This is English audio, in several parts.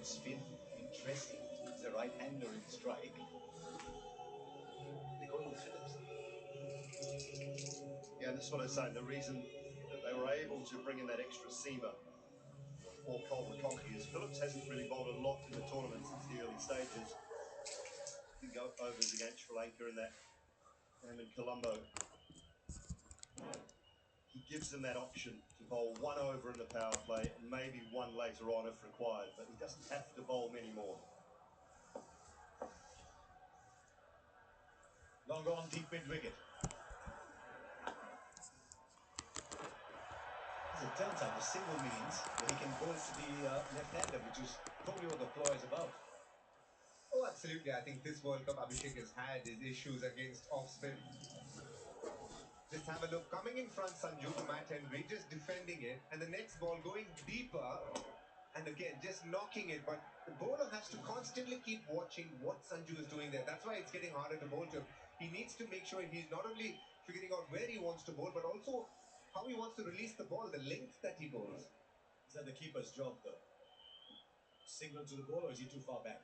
spin, interesting. He's a right-hander in strike. They go with Phillips. Yeah, and that's what I say. The reason that they were able to bring in that extra seamer for Cole McConkey is Phillips hasn't really bowled a lot in the tournament since the early stages. He go overs against Sri Lanka in that game in Colombo. He gives them that option to bowl one over in the power play and maybe one later on if required, but he doesn't have to bowl many more. Long on, deep mid-wicket. As it turns out, the single means that he can bowl to the left-hander, which is probably what the flaw is about. Oh, absolutely. I think this World Cup, Abhishek has had his issues against off-spin. Just have a look. Coming in front, Sanju to Matt Henry, just defending it. And the next ball going deeper. And again, just knocking it. But the bowler has to constantly keep watching what Sanju is doing there. That's why it's getting harder to bowl to him. He needs to make sure he's not only figuring out where he wants to bowl, but also how he wants to release the ball, the length that he bowls. Is that the keeper's job, though? Signal to the ball, or is he too far back?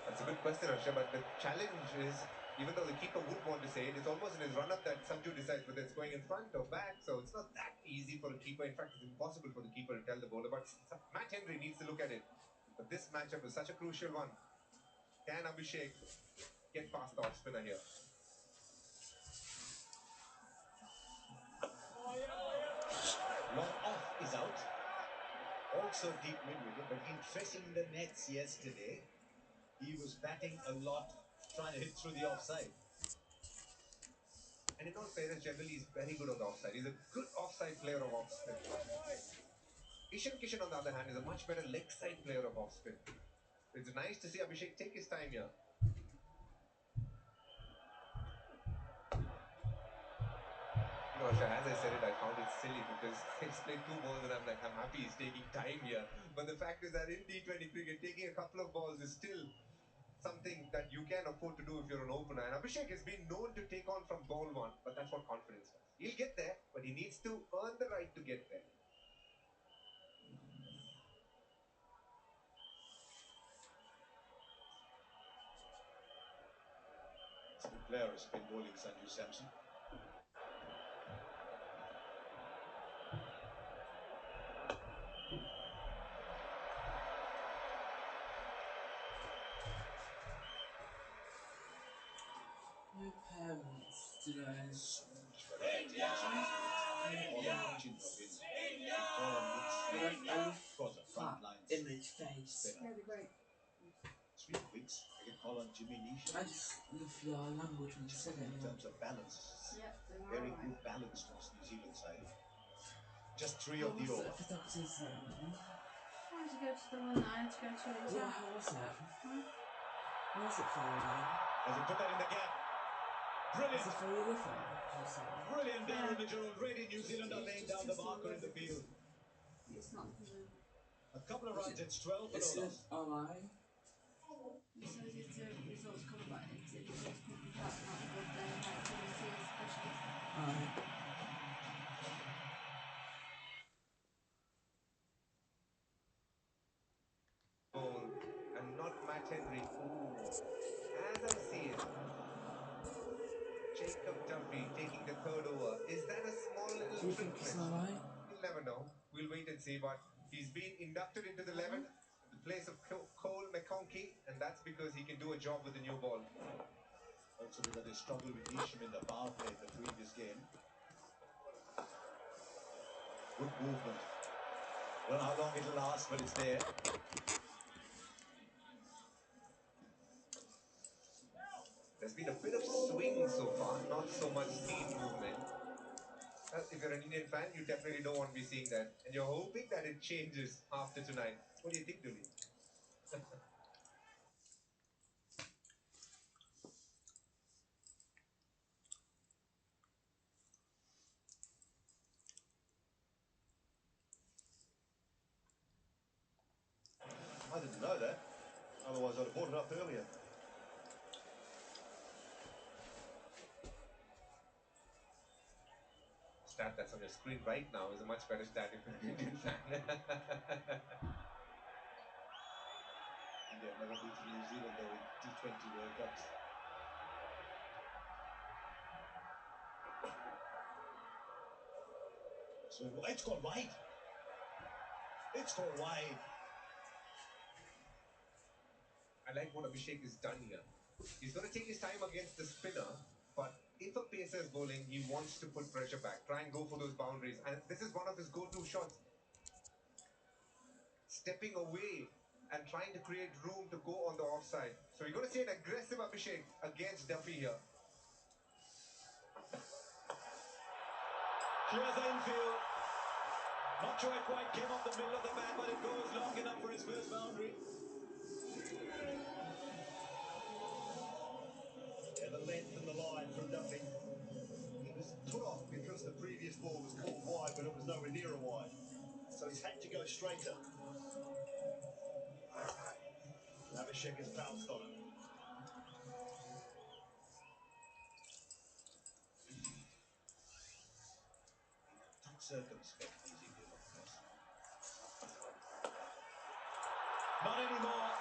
That's a good question, Arsha, but the challenge is, even though the keeper would want to say it, it's almost in his run-up that Sanju decides whether it's going in front or back, so it's not that easy for a keeper. In fact, it's impossible for the keeper to tell the bowler, but Matt Henry needs to look at it. But this matchup is such a crucial one. Can Abhishek get past the off-spinner here? Long off is out. Also deep mid-wicket, but interesting in the nets yesterday. He was batting a lot, trying to hit through the offside. And in all fairness, generally he's very good on the offside. He's a good offside player of off-spin. Ishan Kishan, on the other hand, is a much better leg side player of off-spin. It's nice to see Abhishek take his time here. You know, Asha, as I said it, I found it silly because I just played 2 balls and I'm like, I'm happy he's taking time here. But the fact is that in T20 cricket, taking a couple of balls is still something that you can afford to do if you're an opener. And Abhishek has been known to take on from ball 1, but that's what confidence does. He'll get there, but he needs to earn the right to get there. It's a good player has been bowling Sanju Samson. My parents today. India! Flat image face. Yeah, they're great. 3 weeks, they can call on Jimmy Nisha. I just love your language when you said it. In terms of balance, Yeah, they are very right. good balance towards New Zealand side. Just 3 How of the was over. it for doctors? I had to go to the one that I had to go to at Yeah, exam. how was it? How was it for you then? As he put that in the gap. Was Brilliant! it for you different? Brilliant Yeah. barometer already. New Zealand are laying down the marker in the field. It's not the... A couple of runs, it's 12 for Is no it loss. online? It says it's a results coming back. It's a results coming back. Not a good day. Like, to see a specialist. Alright. Ball and not Matt Henry. Ooh. As I see it, Jacob Dumpy taking the 3rd over. Is that a small little Do you trick? think it's alright? We'll never know. We'll wait and see. But he's been inducted into the 11th in the place of Cole McConkey, and that's because he can do a job with the new ball. Also because they struggled with Isham in the power play in the previous game. Good movement. Don't know how long it'll last, but it's there. There's been a bit of swing so far, not so much speed movement. If you're an Indian fan, you definitely don't want to be seeing that. And you're hoping that it changes after tonight. What do you think, Dooley? I didn't know that. Otherwise, I'd have brought it up earlier. stat that's on your screen right now is a much better stat if you're an Indian fan. India never beaten New Zealand though in T20 World Cups. So it's gone wide. It's gone wide. I like what Abhishek has done here. He's going to take his time against the spinner, but if a pacer is bowling, he wants to put pressure back, try and go for those boundaries. And this is one of his go-to shots. Stepping away and trying to create room to go on the offside. So you're going to see an aggressive Abhishek against Duffy here. Clears the infield. Not sure it quite came off the middle of the bat, but it goes long enough for his first boundary. Yeah, the length and the line from Duffy. He was put off because the previous ball was called wide when it was nowhere near a wide. So he's had to go straighter. Abhishek has pounced on it. Circumspect, these Indian openers. Not anymore.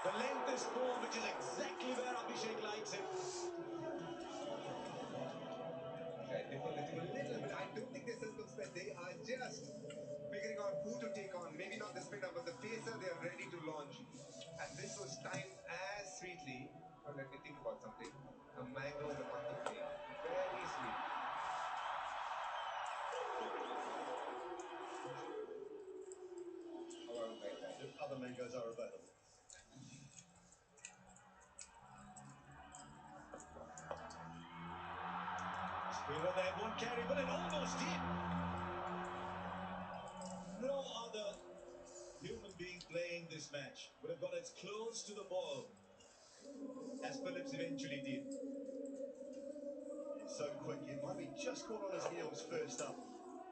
The length is poor, which is exactly where Abhishek likes it. I differ with you a little bit. I don't think they're circumspect. They are just figuring out who to take on. Maybe not the spinner, but the pacer they are ready to launch. And this was timed as sweetly. Well, let me think about something. A mango in the month of May. Very sweet. Oh, I would like that. Other mangoes are available. Spieler there won't carry, but it almost did. No other human being playing this match would have got as close to the ball as Phillips eventually did. He's so quick, it might be just caught on his heels first up.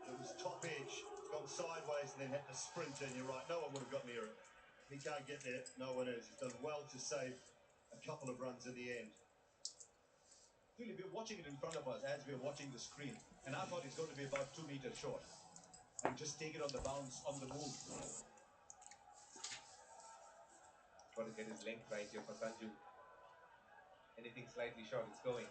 It was top edge, gone sideways and then had to sprint in. You're right, no one would have got near it. He can't get there, no one is. He's done well to save a couple of runs in the end. Philip, we're watching it in front of us as we're watching the screen, and I thought it's going to be about 2 meters short. And just take it on the bounce, on the move. Got to get his length right here for Sanju. Anything slightly short, it's going.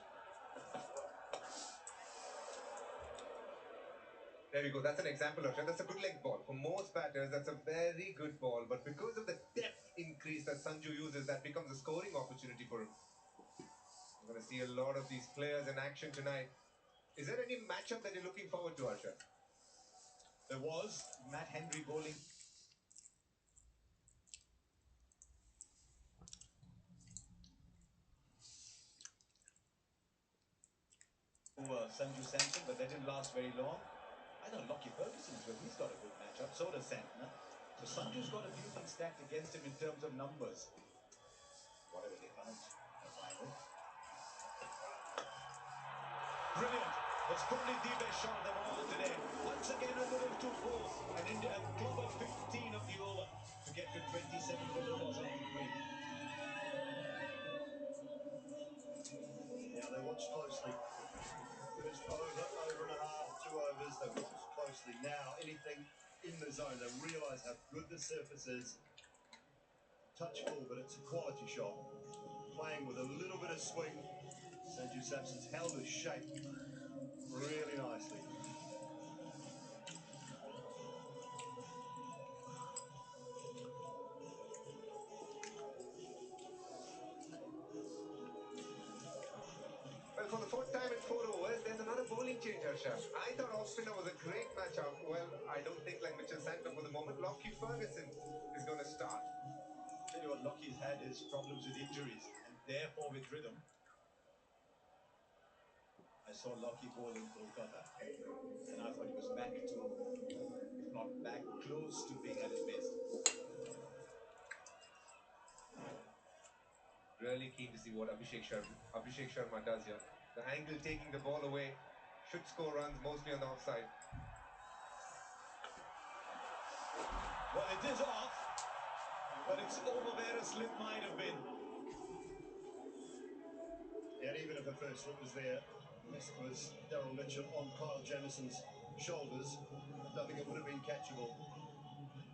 There we go. That's an example of it. That's a good length ball. For most batters, that's a very good ball. But because of the depth increase that Sanju uses, that becomes a scoring opportunity for him. We're going to see a lot of these players in action tonight. Is there any matchup that you're looking forward to, Harsha? There was Matt Henry bowling. Sanju Samson, but that didn't last very long. I know Lockie Ferguson's well, he's got a good matchup, so does Santner. So Sanju's got a few things stacked against him in terms of numbers. Whatever they found, they'll find it. Brilliant. It's probably the best shot of them all today. Once again, a little too close. And India have clobbered 15 of the over to get to 27 for the toss after 3. Yeah, they watched closely. First over and a half, 2 overs. They watched closely. Now, anything in the zone, they realise how good the surface is. Touch full, but it's a quality shot. Playing with a little bit of swing. Sanju Samson's held his shape really nicely. Well, for the fourth time in 4 overs, there's another bowling change, Harsha. I thought off-spinner was a great matchup. Well, I don't think like Mitchell Santner for the moment. Lockie Ferguson is going to start. Tell you what, Lockie's had his problems with injuries and therefore with rhythm. I saw Lockie bowl in Kolkata and I thought he was back to, if not back, close to being at his best. Really keen to see what Abhishek Sharma does here. The angle taking the ball away should score runs mostly on the offside. Well, it is off, but it's over where a slip might have been. And even if the first slip was there, Yes, it was Daryl Mitchell on Kyle Jamison's shoulders. I don't think it would have been catchable.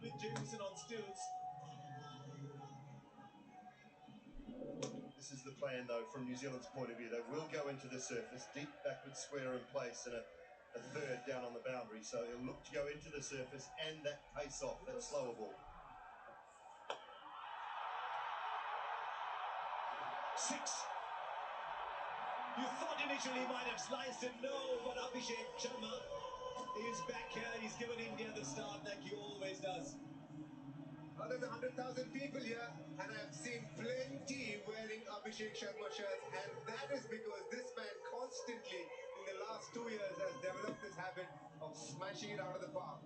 With Jamieson on stilts. This is the plan, though, from New Zealand's point of view. They will go into the surface, deep backward square in place, and a third down on the boundary. So he'll look to go into the surface and that pace off, that slower ball. 6. You thought initially he might have sliced it, no, but Abhishek Sharma is back here. He's given India the start like he always does. Oh, there's 100,000 people here, and I've seen plenty wearing Abhishek Sharma shirts, and that is because this man constantly, in the last 2 years, has developed this habit of smashing it out of the park.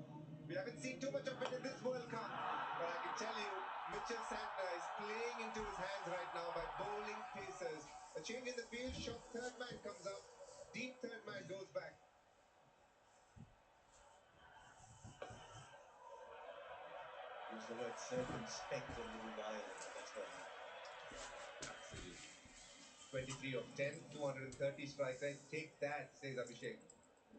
We haven't seen too much of it in this World Cup, but I can tell you, Mitchell Santner is playing into his hands right now by bowling pacers. A change in the field, short third man comes up, deep third man goes back. Use the word circumspect a little while, that's what. 23 of 10, 230 strike rate. Take that, says Abhishek.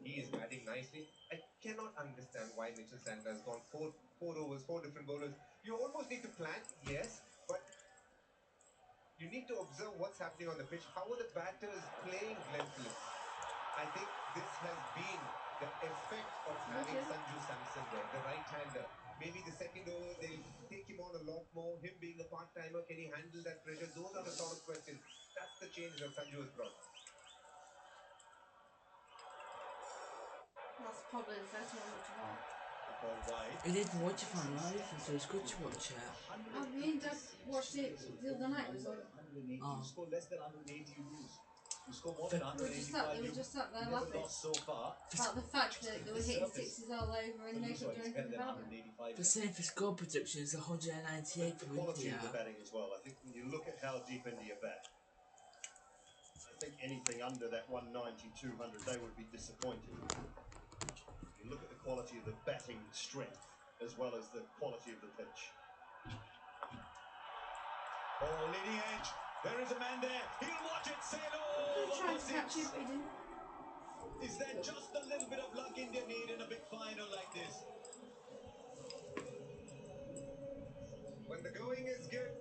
He is batting nicely. I cannot understand why Mitchell Santner has gone four overs, 4 different bowlers. You almost need to plan, yes, but you need to observe what's happening on the pitch. How are the batters playing, Glenn Phillips? I think this has been the effect of having Sanju Samson there, the right-hander. Maybe the second over, they'll take him on a lot more. Him being a part-timer, can he handle that pressure? Those are the sort of questions. That's the change that Sanju has brought. That's probably the first one to watch. Ball wide. I didn't watch it on live, so it's good to watch it. I mean, Dad watched it the other night. Was all. 180. Oh. You score less than 180, you lose. You score more than We were 185, just sat there you never laughing lost so far. about the fact that they were hitting Surface. sixes all over and they couldn't do It's better anything than about it. 185. The same for score production is 198 The for quality India. of the batting as well. I think when you look at how deep India bat, I think anything under that 190, 200, they would be disappointed. You look at the quality of the batting strength as well as the quality of the pitch. Oh, leading edge. There is a man there. He'll watch it sail They over tried for to catch it, 6. but he didn't. Is that just a little bit of luck India need in a big final like this? When the going is good,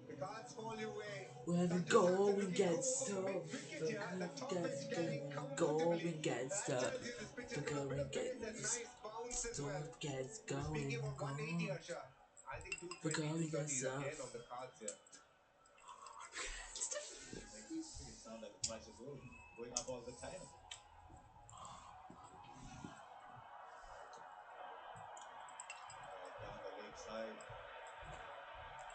the cards fall your way. Where the Sanju Samson going looking gets home for the big tough, wicket here. The top edge carrying comfortably. going gets That tough, tells you this pitch the has got a bit going of pace and gets nice bounce as well. tough, gets Speaking going, about 180, gone. Harsha, I think The 220, going 230 gets is again tough. on the cards here. It sounds like the price of gold going up all the time. Down the leg side.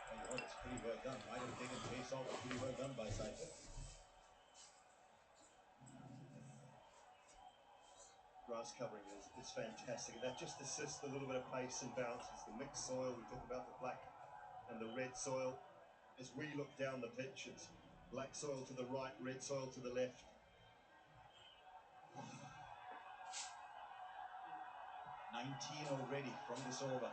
Tell you what, it's pretty well done. Might have taken pace off, but pretty well done by Saika. Grass covering is fantastic. And that just assists a little bit of pace and bounce. It's the mixed soil. We talk about the black and the red soil. As we look down the pitch, it's black soil to the right, red soil to the left. 19 already from this over.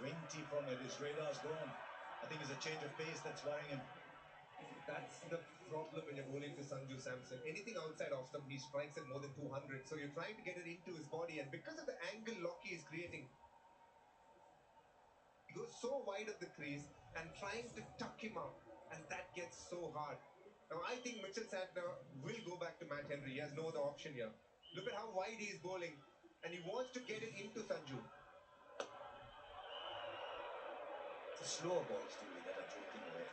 20 from it. His radar's gone. I think it's a change of pace that's worrying him. That's the problem when you're bowling to Sanju Samson. Anything outside off stump, he strikes at more than 200. So you're trying to get it into his body, and because of the angle lock he is creating, he goes so wide of the crease and trying to tuck him out, and that gets so hard. Now I think Mitchell Santner will go back to Matt Henry. He has no other option here. Look at how wide he is bowling, and he wants to get it into Sanju. It's a slower ball, Stewie, that are drifting away.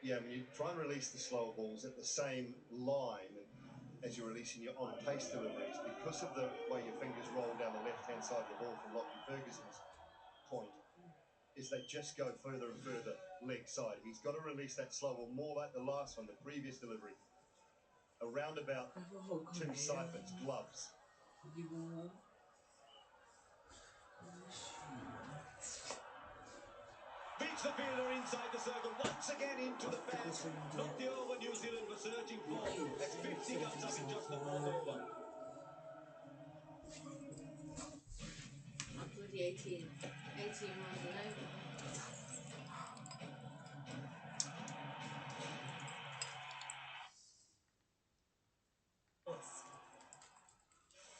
Yeah, when you try and release the slower balls at the same line as you're releasing your on-pace deliveries, because of the way your fingers roll down the left-hand side of the ball from Lockie Ferguson's point, is they just go further and further leg side. He's got to release that slow ball more like the last one, the previous delivery. Around about 2 siphons, gloves. Beats the fielder inside the circle, once again into the fence. Not the over New Zealand was searching for. That's 50 comes up in just the fourth over. Not bloody 18 runs and over.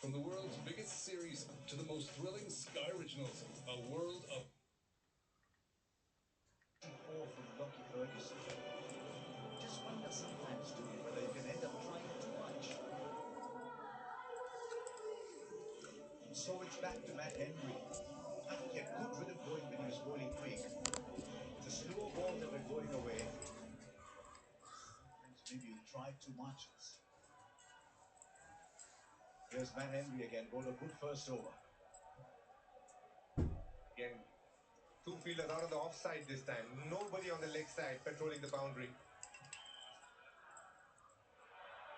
From the world's biggest series to the most thrilling Sky Originals, a world of 4 from Lockie Ferguson. Just wonder sometimes, do you, whether you can end up trying too much. So it's back to Matt Henry. I think he had good rhythm going when he was bowling quick. The slow balls that were going away. Sometimes maybe you try too much. Here's Matt Henry again, bowled a good first over. Again, two fielders out of the offside this time. Nobody on the leg side patrolling the boundary.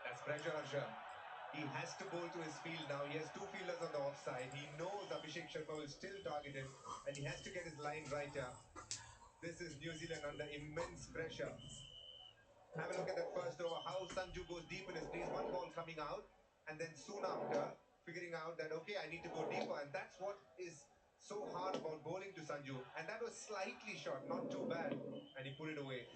That's pressure, Harsha. He has to bowl to his field now. He has two fielders on the offside. He knows Abhishek Sharma will still target him, and he has to get his line right here. This is New Zealand under immense pressure. Have a look at that first over, how Sanju goes deep in his crease, one ball coming out, and then soon after figuring out that, okay, I need to go deeper, and that's what is so hard about bowling to Sanju. And that was slightly short, not too bad, and he put it away.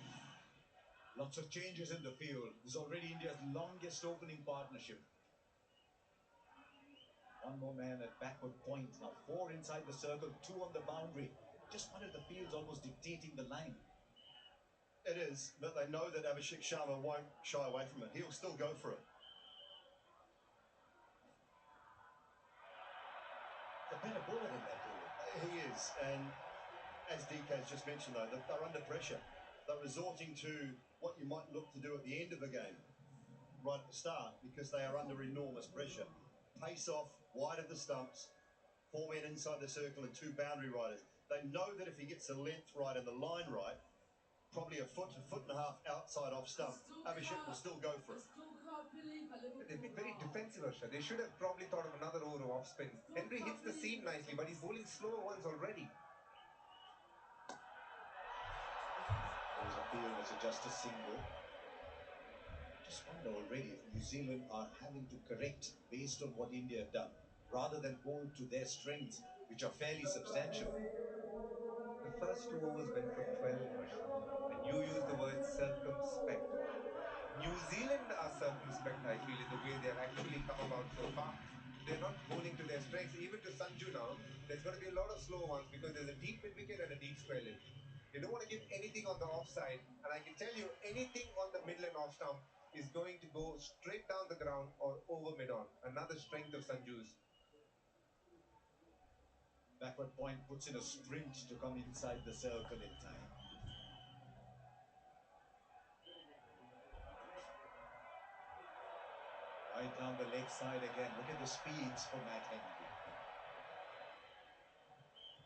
Lots of changes in the field. This is already India's longest opening partnership. One more man at backward point now. 4 inside the circle, 2 on the boundary. Just one of the fields almost dictating the line. It is, but they know that Abhishek Sharma won't shy away from it. He'll still go for it. A better bowler than that, though. He is, and as DK's just mentioned, though, they're under pressure. They're resorting to what you might look to do at the end of a game, right at the start, because they are under enormous pressure. Pace off, wide of the stumps, 4 men inside the circle and 2 boundary riders. They know that if he gets the length right and the line right, probably a foot and a half outside off stump, Abhishek will still go for it. They've been very defensive, Harsha. They should have probably thought of another over of off spin. Henry hits the seam nicely, but he's bowling slower ones already. There's a field which is just a single. Just wonder already if New Zealand are having to correct based on what India have done, rather than bowl to their strengths, which are fairly substantial. The first 2 overs went for 12, Harsha. And you use the word circumspect. New Zealand are circumspect, I feel, in the way they have actually come about so far. They're not bowling to their strengths. Even to Sanju now, there's going to be a lot of slow ones because there's a deep mid wicket and a deep square leg. They don't want to give anything on the offside, and I can tell you, anything on the middle and off stump is going to go straight down the ground or over mid-on. Another strength of Sanju's. Backward point puts in a sprint to come inside the circle in time. Right down the leg side again. Look at the speeds for Matt Henry.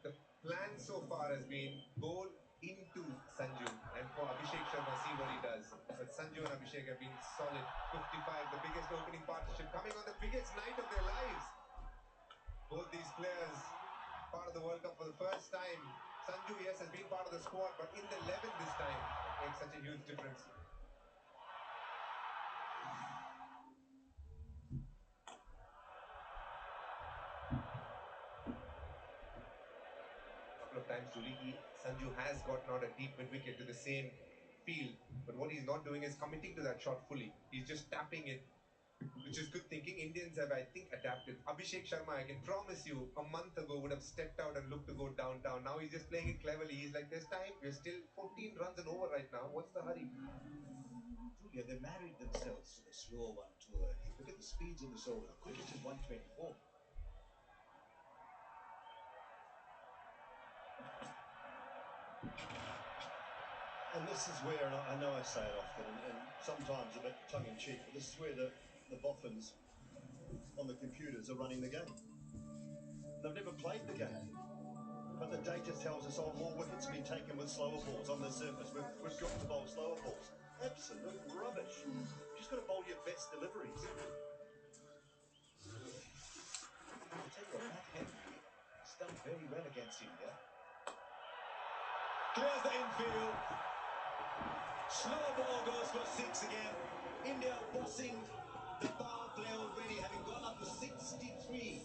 The plan so far has been bowl into Sanju, and for Abhishek Sharma, see what he does. But Sanju and Abhishek have been solid. 55, the biggest opening partnership, coming on the biggest night of their lives. Both these players part of the World Cup for the first time. Sanju, yes, has been part of the squad, but in the 11 this time makes such a huge difference. Couple of times, Julie, Sanju has gotten out a deep mid wicket to the same field, but what he's not doing is committing to that shot fully. He's just tapping it, which is good thinking. Indians have, I think, adapted. Abhishek Sharma, I can promise you, a month ago would have stepped out and looked to go downtown. Now he's just playing it cleverly. He's like, there's time. We're still 14 runs and over right now. What's the hurry? Julia, they married themselves to the slow one too early. Look at the speeds in this over. The quickest is 124. And this is where, and I know I say it often, and sometimes a bit tongue-in-cheek, but this is where the boffins on the computers are running the game. They've never played the game, but the data tells us, oh, more wickets have been taken with slower balls on the surface. We've got to bowl slower balls. Absolute rubbish. You've just got to bowl your best deliveries. I'll tell you what, Matt Henry has done very well against India. Clears the infield. Slow ball goes for 6 again. India bossing the power play already, having gone up to 63.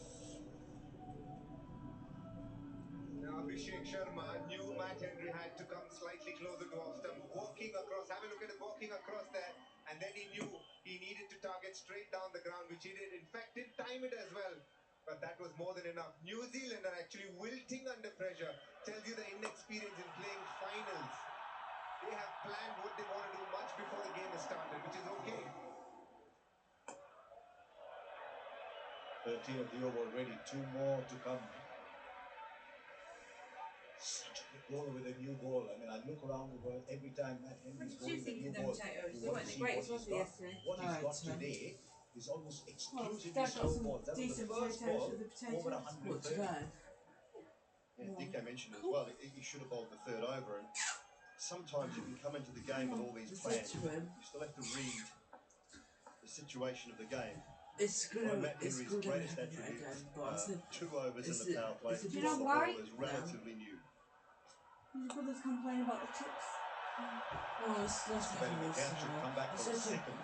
Now Abhishek Sharma knew Matt Henry had to come slightly closer to off stump, walking across. Have a look at him walking across there, and then he knew he needed to target straight down the ground, which he did. In fact, did time it as well. was more than enough. New Zealand are actually wilting under pressure. Tells you the inexperience in playing finals. They have planned what they want to do much before the game has started, which is okay. 13 of the over already, 2 more to come. Such a good bowler with a new ball. I mean, I look around the world every time Matt What Henry's did you bowling a think new of them ball. potatoes? You They want weren't to the see greatest, what was he's they, got. yesterday? What he's got No, today is almost Well, exclusively Dad got slow some balls. That was the decent first potatoes ball for the over potatoes. What, 130. today? Yeah, Dicko mentioned as well, he should have bowled the third over. And sometimes you can come into the game with all these I plans. said to him, You still have to read the situation of the game. it's One of good, Matt it's Henry's good I'm greatest having it attributes again, but I said, 2 overs in it's the power play. it's a Do you know The why? ball is relatively new. His brothers complain about the chips. oh, it's not Betting the different, cap should come back I for the said to him, second.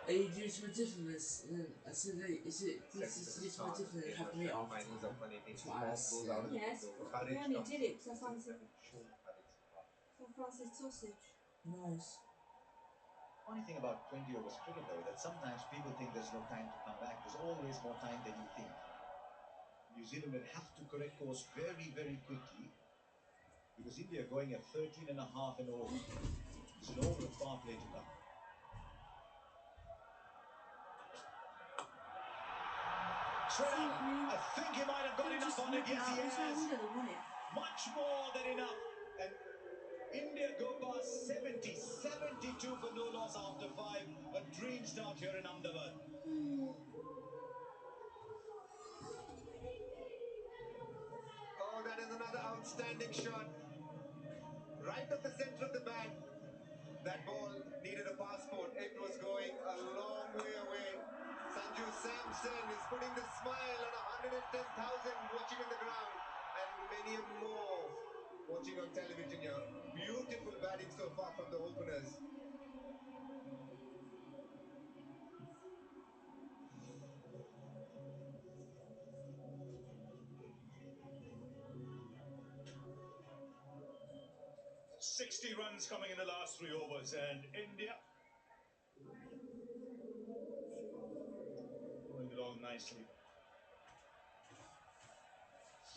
are you due to a difference? And I said, hey, is it Set due to to a start difference in have the me off? finals of 180. That's what I asked, Goes out of the Yes, window. we Courage only comes did in. it because I fancy Show courage. Francis sausage. Nice. Funny thing about 20 overs cricket though, that sometimes people think there's no time to come back. There's always more time than you think. New Zealand will have to correct course very, very quickly because India are going at 13 and a half in over. It's an over of power play to come. Triller, I think he might have got enough on it. Yes, he has. Much more than enough. And India go past 70, 72 for no loss after 5. A dream start here in Ahmedabad. Oh, that is another outstanding shot. Right up the center of the bat. That ball needed a passport. It was going a long way away. Sanju Samson is putting the smile on 110,000 watching on the ground. And many more watching on television here. Beautiful batting so far from the openers. "60 runs coming in the last 3 overs, and India going along nicely.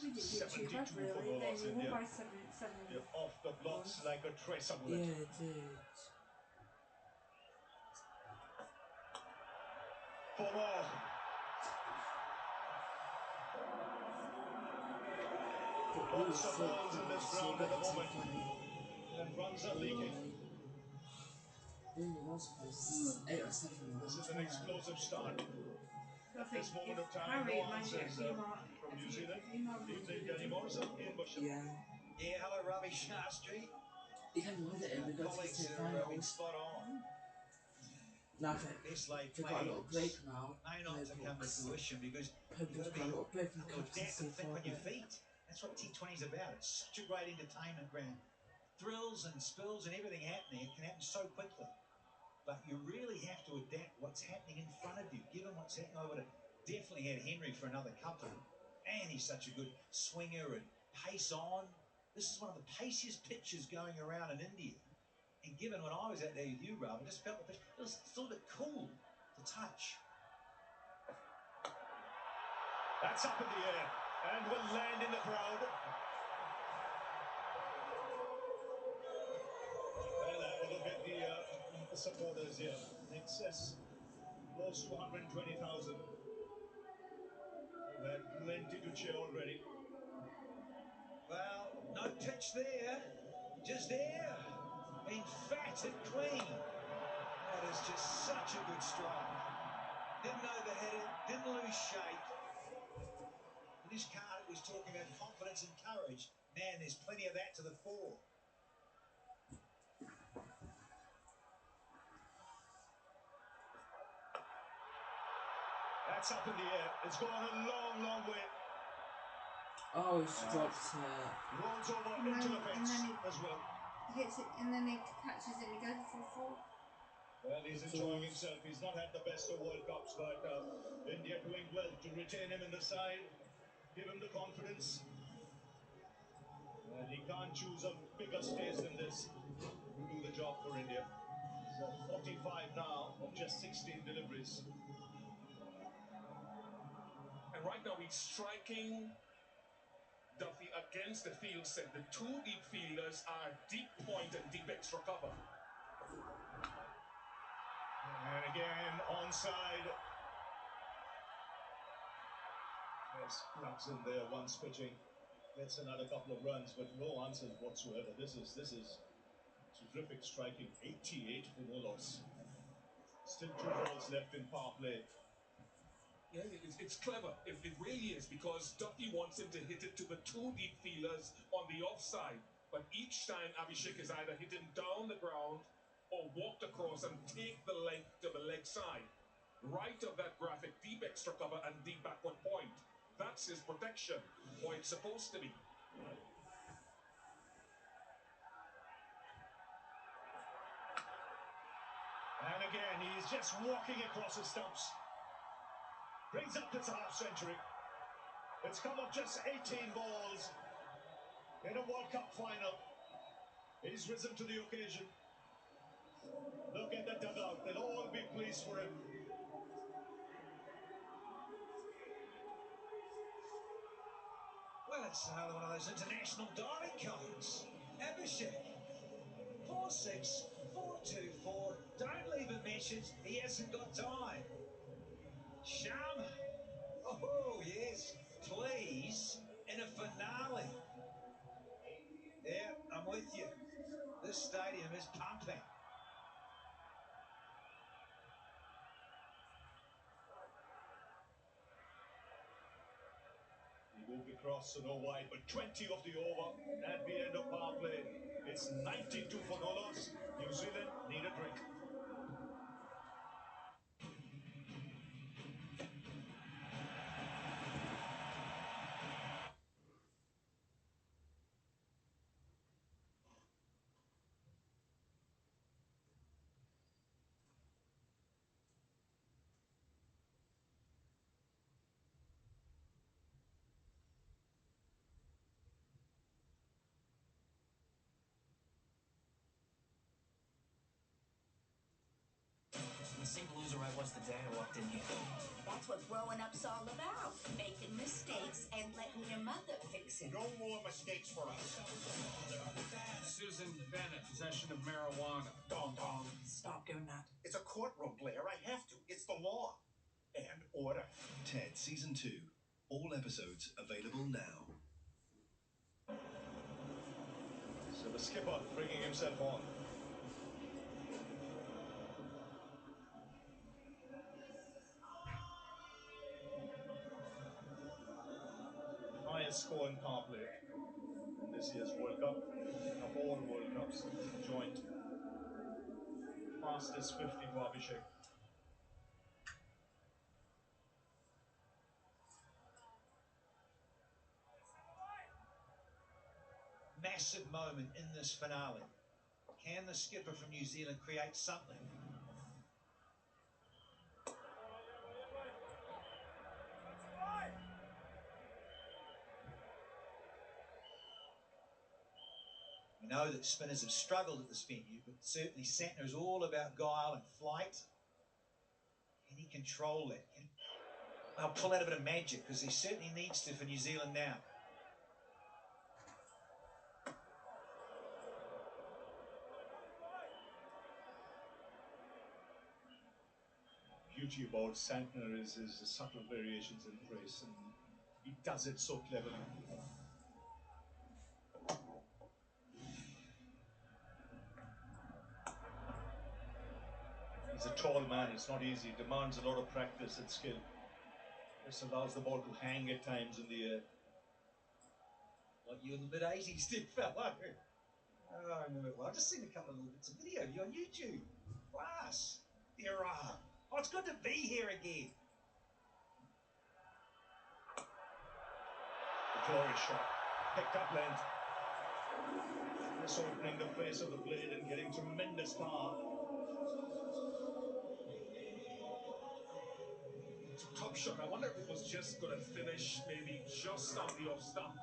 We didn't do too 72 bad for really. no loss, They won India. by seven. They're off the blocks like a tracer bullet. Yeah, dude. 4 more. Lots of balls in this ground at the moment, and runs are leaking. Eight or seven. This is an explosive start. I At think this moment if of time, Harry no managed to get answers from a New Zealand. female Evening, Danny Morrison, Ian Busham. Yeah. Yeah, hello, Ravi Shastri. You can with it in because Colleagues it's the are being finals. spot on. Nothing. This late They've got a little break now. may not to come to fruition because you've got to Purple's got be a little break from got to dare to captaincy think for on your feet. That's what T20 is about. It's such a great entertainment ground. Thrills and spills and everything happening. It can happen so quickly. But you really have to adapt what's happening in front of you. Given what's happening, I would have definitely had Henry for another couple. And he's such a good swinger and pace on. This is one of the paciest pitches going around in India. And given when I was out there with you, Rob, I just felt the pitch, it was still a bit cool to touch. That's up in the air and will land in the crowd. Well, have a look at the supporters here. In excess, close to 120,000. We've had plenty to cheer already. Well, no pitch there, just air. Emphatic clean. That is just such a good strike. Didn't overhit it, didn't lose shape. This card was talking about confidence and courage. Man, there's plenty of that to the fore. That's up in the air. It's gone a long, long way. Oh, it's dropped Rolls over And into then- the and fence then as well. hits it and then he catches it and he goes for 4. Well, he's enjoying himself. He's not had the best of World Cups, but India doing well to retain him in the side, give him the confidence. And he can't choose a bigger stage than this to do the job for India. So 45 now of just 16 deliveries. And right right now he's striking Duffy against the field set. The two deep fielders are deep point and deep extra cover. And again, onside. There's Clubs in there, once pitching. Gets another couple of runs, but no answers whatsoever. This is terrific striking. 88 for no loss. Still 2 balls left in power play. Yeah, it's clever. It really is, because Duffy wants him to hit it to the two deep fielders on the offside. But each time Abhishek is either hit him down the ground or walked across and take the length to the leg side. Right of that graphic, deep extra cover and deep backward point. That's his protection, or it's supposed to be. And again, he's just walking across the stumps. Brings up his half century. It's come up just 18 balls in a World Cup final. He's risen to the occasion. Look at the dugout. They'll all be pleased for him. Well, it's another one of those international diving codes. Abhishek. 4-6, 4-2-4. Don't leave a message. He hasn't got time. Sham. Oh, yes. Please. In a finale. Yeah, I'm with you. This stadium is pumping. He moved across, so no wide, but 20 of the over at the end of power play. It's 92 for no loss. New Zealand need a drink. The single loser I was the day I walked in here. That's what growing up's all about. Making mistakes and letting your mother fix it. No more mistakes for us. Susan Bennett, possession of marijuana. Dong dong. Stop doing that. It's a courtroom, Blair. I have to. It's the law. And order. Ted Season 2. All episodes available now. So the skipper bringing himself on. Highest score in power play in this year's World Cup. Of all World Cups joint. Fastest 50 for Abhishek. Massive moment in this finale. Can the skipper from New Zealand create something? We know that spinners have struggled at this venue, but certainly Santner is all about guile and flight. Can he control that? I'll pull out a bit of magic, because he certainly needs to for New Zealand now. Beauty about Santner is the subtle variations in pace, and he does it so cleverly. He's a tall man, it's not easy, it demands a lot of practice and skill. This allows the ball to hang at times in the air. Like you in the mid-80s did, fellow. Oh, I remember. Well, I've just seen a couple of little bits of video of you on YouTube. Class. There are. Oh, it's good to be here again. A glorious shot. Picked up length. Just opening the face of the blade and getting tremendous power. Top shot. I wonder if it was just going to finish maybe just on the off stump.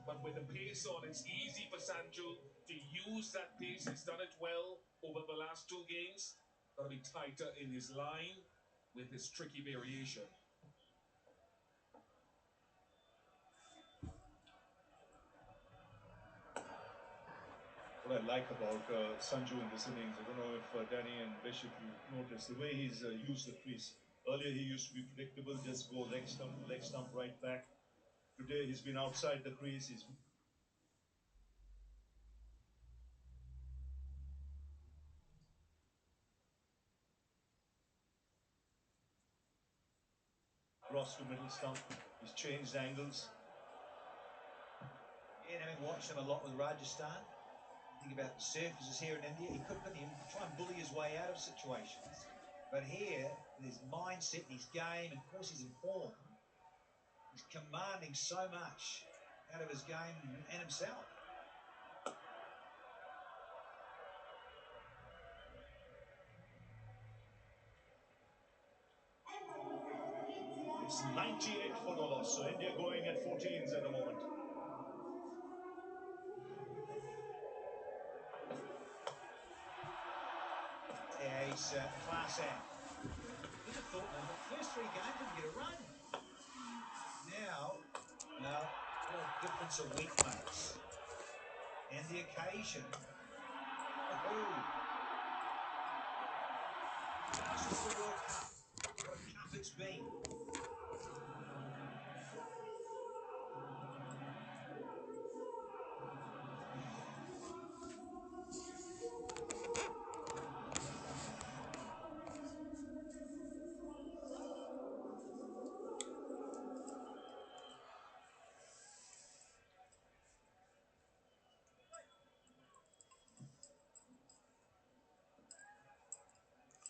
But with the pace on, it's easy for Sanju to use that pace. He's done it well over the last 2 games. Got to be tighter in his line with his tricky variation. like about Sanju in this innings. I don't know if Danny and Bishop, you noticed the way he's used the crease. Earlier he used to be predictable, just go leg stump right back. Today he's been outside the crease. Cross to middle stump. He's changed angles. Yeah, I've been watching a lot with Rajasthan. Think about the surfaces here in India. He could try and bully his way out of situations. But here, with his mindset, his game, and of course he's in form, he's commanding so much out of his game and himself. It's 98 for no loss. So India going at 14s at the moment. Yeah, he's class act. You'd have thought in the first 3 games he'd get a run. Now, well, what a difference a week makes. And the occasion. Oh, this is the World Cup. What a cup it's been.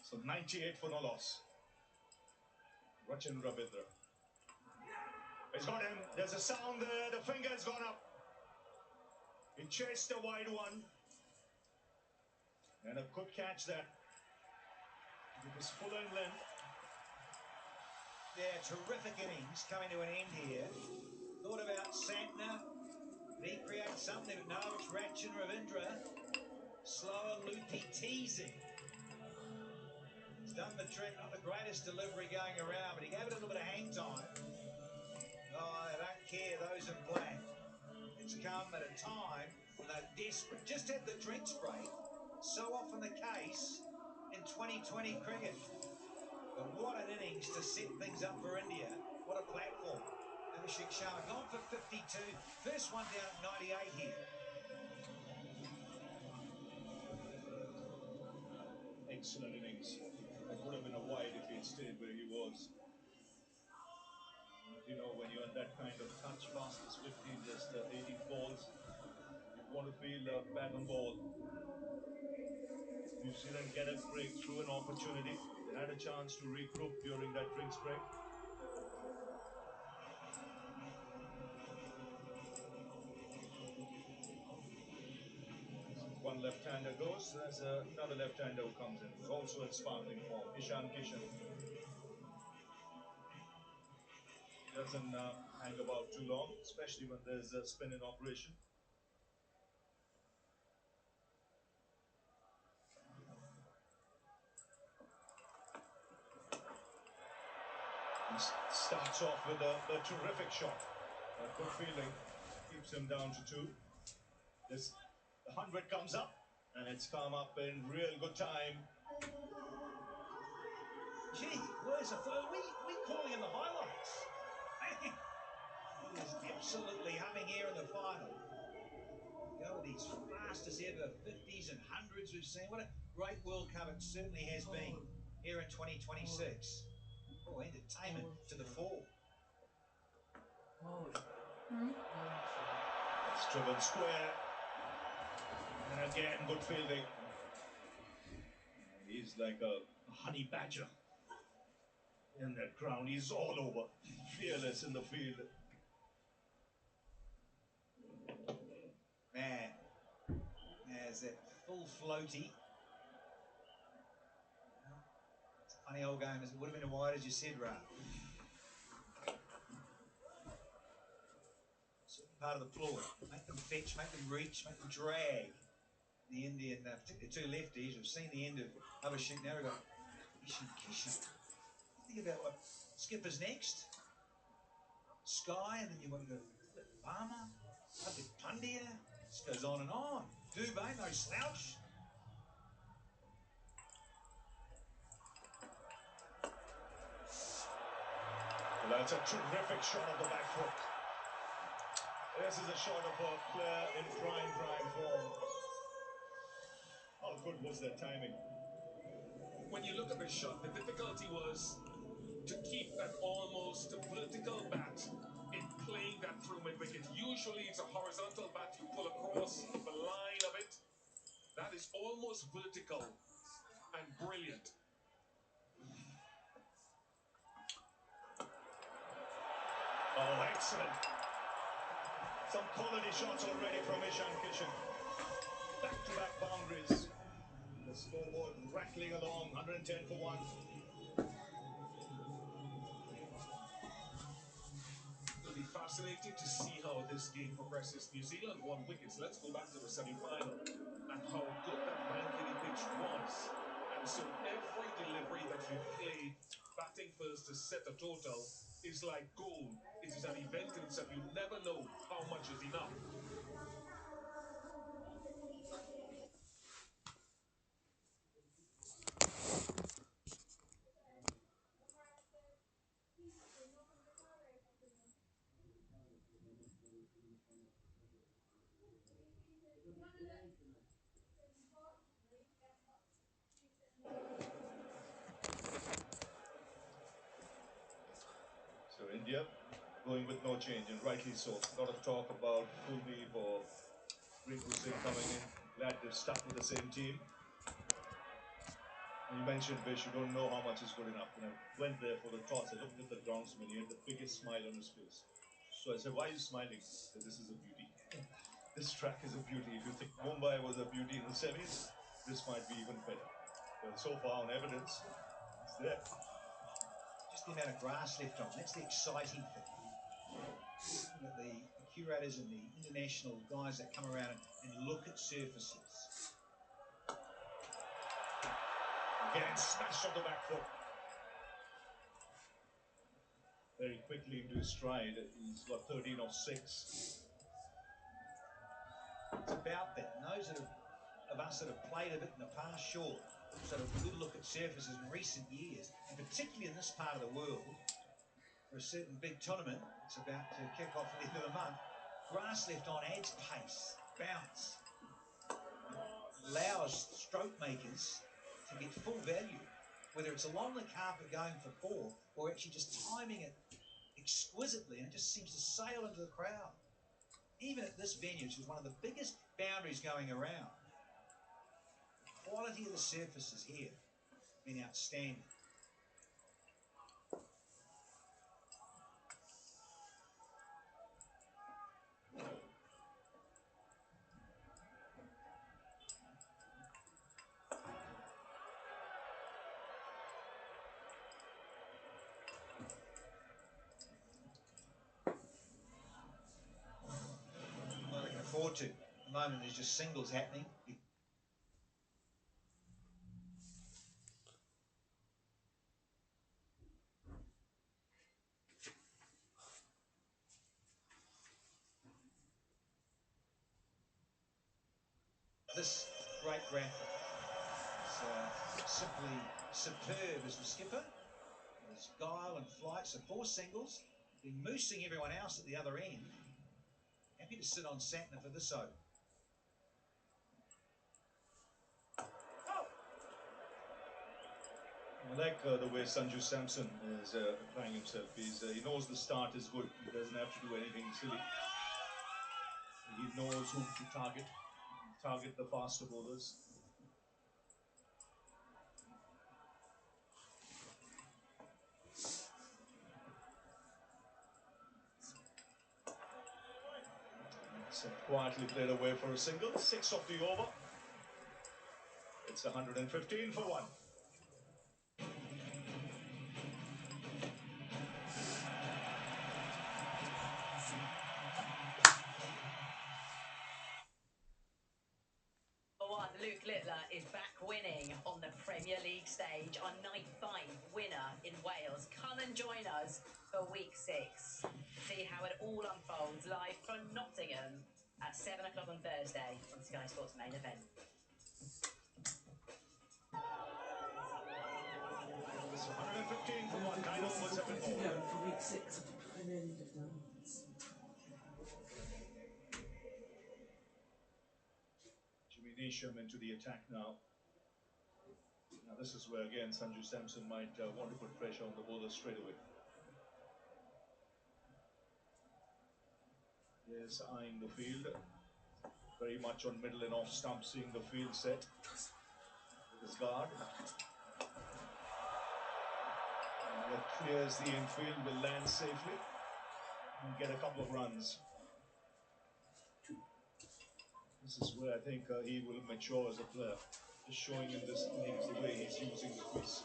So 98 for no loss. Rachin Ravindra. He's got him. There's a sound there. The finger's gone up. He chased a wide one. And a good catch there. It was full in length. Yeah, terrific innings coming to an end here. Thought about Santner. Did he create something? But no, it's Rachin Ravindra. Slower, loopy, teasing. He's done the trick. Not the greatest delivery going around, but he gave it a little bit of hang time. Oh, they don't care, those in black. It's come at a time when they're desperate. Just had the drinks break. So often the case in 2020 cricket. But what an innings to set things up for India. What a platform. Abhishek Sharma gone for 52. First one down at 98 here. Excellent innings. That would have been a wide if he had stayed where he was. You know, when you're on that kind of touch, fastest 50, just 18 balls, you want to feel back on ball. New Zealand get a breakthrough, an opportunity. They had a chance to regroup during that drinks break. One left-hander goes, there's another left-hander who comes in, who's also in sparkling form, Ishan Kishan. Doesn't hang about too long, especially when there's a spin in operation. He starts off with a terrific shot. Good fielding, keeps him down to 2. This 100 comes up, and it's come up in real good time. Gee, where's the third? We calling in the highlights. He is absolutely humming here in the final. Go with these fastest ever 50s and 100s we've seen. What a great World Cup it certainly has been here in 2026. Oh, entertainment to the fore. It's driven square. And again, good fielding. He's like a honey badger in that ground. He's all over. Fearless in the field. Man, there's that full floaty. It's a funny old game. It would have been a wide, as you said, Ra. Certain part of the floor. Make them fetch, make them reach, make them drag. The Indian, particularly 2 lefties, we've seen the end of Abhishek. Now we've got Ishan Kishan. Think about what Skipper's next. Sky, and then you've got to go Barmer, Hardik Pandya. This goes on and on. Dubé, no slouch. Well, that's a terrific shot of the back foot. This is a shot of a player in prime form. How good was their timing? When you look at the shot, the difficulty was to keep that almost vertical bat in playing that through mid-wicket. Usually it's a horizontal bat you pull across the line of it. That is almost vertical and brilliant. Oh, excellent. Some quality shots already from Ishan Kishan. Back-to-back boundaries. The scoreboard rattling along, 110 for 1. It'll be fascinating to see how this game progresses. New Zealand won wickets. Let's go back to the semi-final and how good that Vankiri pitch was. And so every delivery that you play, batting first to set a total, is like gold. It is an event in itself. You never know how much is enough. So India going with no change, and rightly so. A lot of talk about Kuldeep or Rinku Singh coming in. Glad they've stuck with the same team. And you mentioned Vish, you don't know how much is good enough. When I went there for the toss, I looked at the groundsman, he had the biggest smile on his face. So I said, why are you smiling? He said, this is a beauty. This track is a beauty. If you think Mumbai was a beauty in the semis, this might be even better. But so far on evidence, it's there. Just the amount of grass left on. That's the exciting thing. Looking at the curators and the international guys that come around and look at surfaces. Again, smash on the back foot. Very quickly into his stride. He's got 13 off 6. It's about that. And those of us that have played a bit in the past, sure, sort of good look at surfaces in recent years, and particularly in this part of the world, for a certain big tournament, it's about to kick off at the end of the month. Grass left on adds pace, bounce, allows stroke makers to get full value, whether it's along the carpet going for 4 or actually just timing it exquisitely, and it just seems to sail into the crowd. Even at this venue, which is one of the biggest boundaries going around, the quality of the surfaces here has been outstanding. Well, they can afford to. At the moment, there's just singles happening. This great graphic is simply superb as the skipper. There's guile and flight, so 4 singles. Been moosing everyone else at the other end. Happy to sit on Santner for this over. I like the way Sanju Samson is applying himself. He knows the start is good. He doesn't have to do anything silly. He knows who to target the faster bowlers. So quietly played away for a single. 6 off the over. It's 115 for 1. Luke Littler is back winning on the Premier League stage, our night 5 winner in Wales. Come and join us for week 6. See how it all unfolds live from Nottingham at 7 o'clock on Thursday on Sky Sports Main Event. It's 115 for one. 9 overs have been bowled. For week 6 of the Premier League of Diamonds. Jimmy Neesham into the attack now. Now this is where again Sanju Samson might want to put pressure on the bowler straight away. Yes, eyeing the field. Very much on middle and off stump, seeing the field set with his guard. That clears the infield, will land safely and get a couple of runs. This is where I think he will mature as a player. Just showing in this innings the way he's using the crease.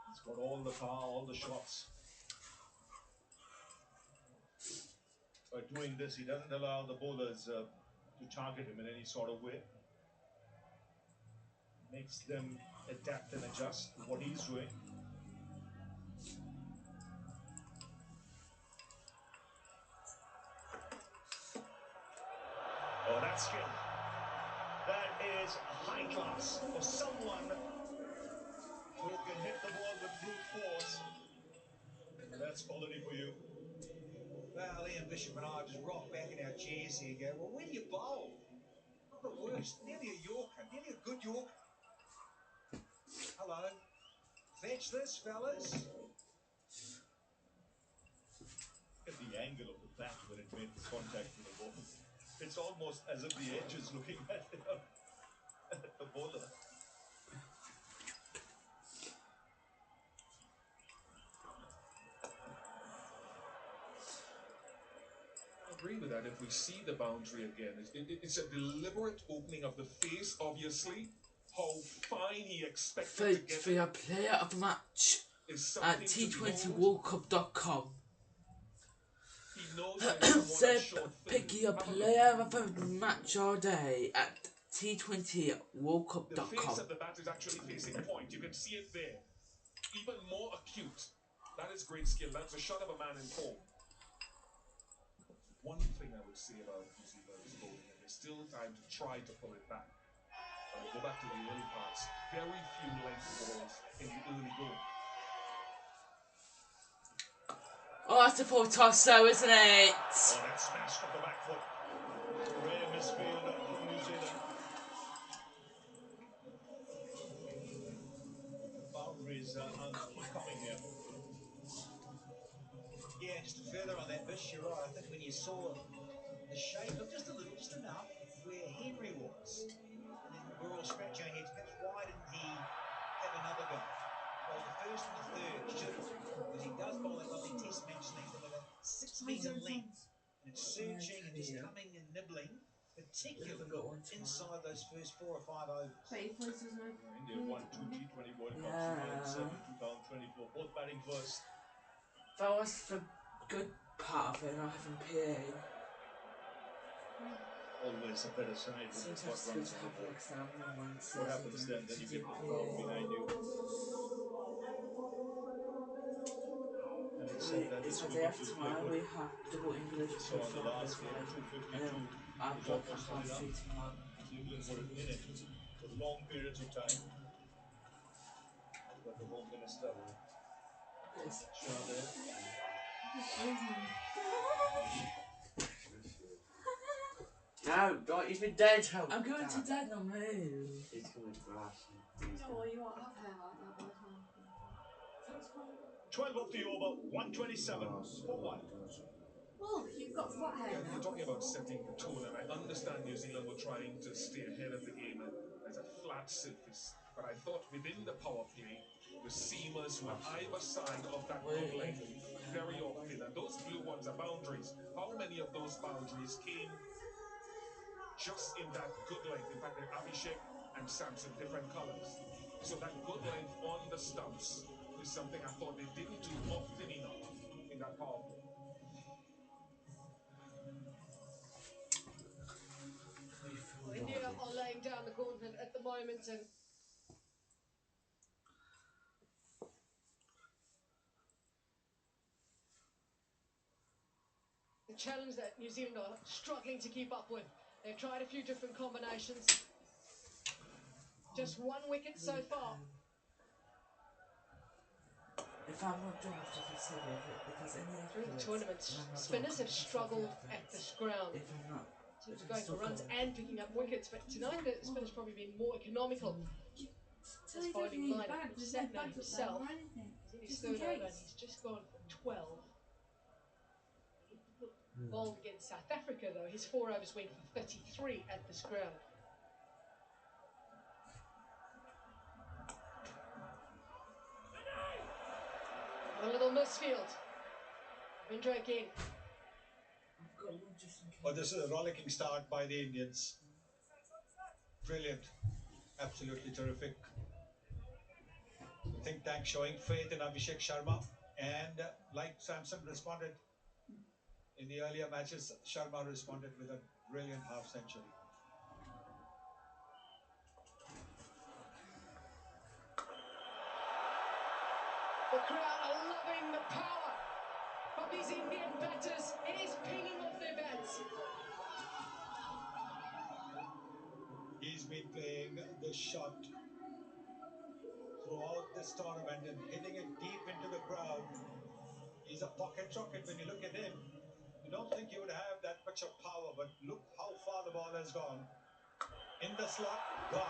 He's got all the power, all the shots. By doing this, he doesn't allow the bowlers to target him in any sort of way. Makes them adapt and adjust to what he's doing. Oh, that's skill. That is high class for someone who can hit the ball with brute force. That's quality for you. Well, Ian Bishop and I just rock back in our chairs here and go, well, where do you bowl? Not the worst, nearly a Yorker, nearly a good Yorker. Hello. Fetch this, fellas. Look at the angle of the bat when it made contact with the ball. It's almost as if the edge is looking at the bowler. I agree with that. If we see the boundary again, it's a deliberate opening of the face, obviously. How fine he expected Vote to get for your player of the match at T20worldcup.com. He knows that it's someone Say on short pick field. your player of the match all day at T20worldcup.com. The face of the bat is actually facing point. You can see it there. Even more acute. That is great skill. That's a shot of a man in form. One thing I would say about New Zealand's bowling, and there's still time to try to pull it back. But go back to the early parts. Very few length balls in the early going. Oh, that's a full toss though, isn't it? Oh, that smashed off the back foot. Rare misfield from New Zealand. The boundaries keep coming here. Yeah, just to further on that, Bish, you're right. I think when you saw the shape, look just a little, just enough, where Henry was, and then we're all scratching our heads. Perhaps why didn't he have another go? Well, the first and the third should have, because he does bowl that lovely test match length of about 6 metre length, and it's searching and just coming and nibbling, particularly inside those first 4 or 5 overs. But he plays as no. India won 2 T20 World Cups, 2007 and 2024, both batting first. That was the good part of it, not having PA. Always a better side when they've got runs on the board. What happens then? Then you get the crowd behind you. Having said that, this It's a will day be after to play tomorrow. good. We have double English. We saw in the last game, 252 I'll was work at almost not enough. 3:30 tomorrow. England were in it for long periods of time. But the Home Minister, Shah there. No, don't even dare tell. I'm going to Dad, no move. He's coming to grass. No, you won't have hair like that by the time. 12 off the over, 127 for 1. Well, you've got flat hair now. You're talking about setting the tone, and I understand New Zealand were trying to stay ahead of the game as a flat surface. But I thought within the power play, the seamers were either side of that good length very often. And those blue ones are boundaries. How many of those boundaries came just in that good length? In fact, they're Abhishek and Samson, different colors. So that good length on the stumps is something I thought they didn't do often enough in that power play. Well, India are laying down the gauntlet at the moment, and challenge that New Zealand are struggling to keep up with. They've tried a few different combinations. Just one wicket so far. If I'm not drafted, it's heavy because any through the tournament, spinners have struggled at this ground in terms of going for runs and picking up wickets. But tonight the spinners probably been more economical. This bowling lineup, which Satna himself is in his third over and he's just gone for 12. He bowled against South Africa though. His 4 overs went for 33 at this ground. A little misfield. Vindra again. But this is a rollicking start by the Indians. Brilliant. Absolutely terrific. The think tank showing faith in Abhishek Sharma. And like Samson responded in the earlier matches, Sharma responded with a brilliant half century. The crowd are loving the power from these Indian batters. It is pinging off their bats. He's been playing the shot throughout this tournament and hitting it deep into the crowd. He's a pocket rocket when you look at him. You don't think he would have that much of power, but look how far the ball has gone. In the slot, gone.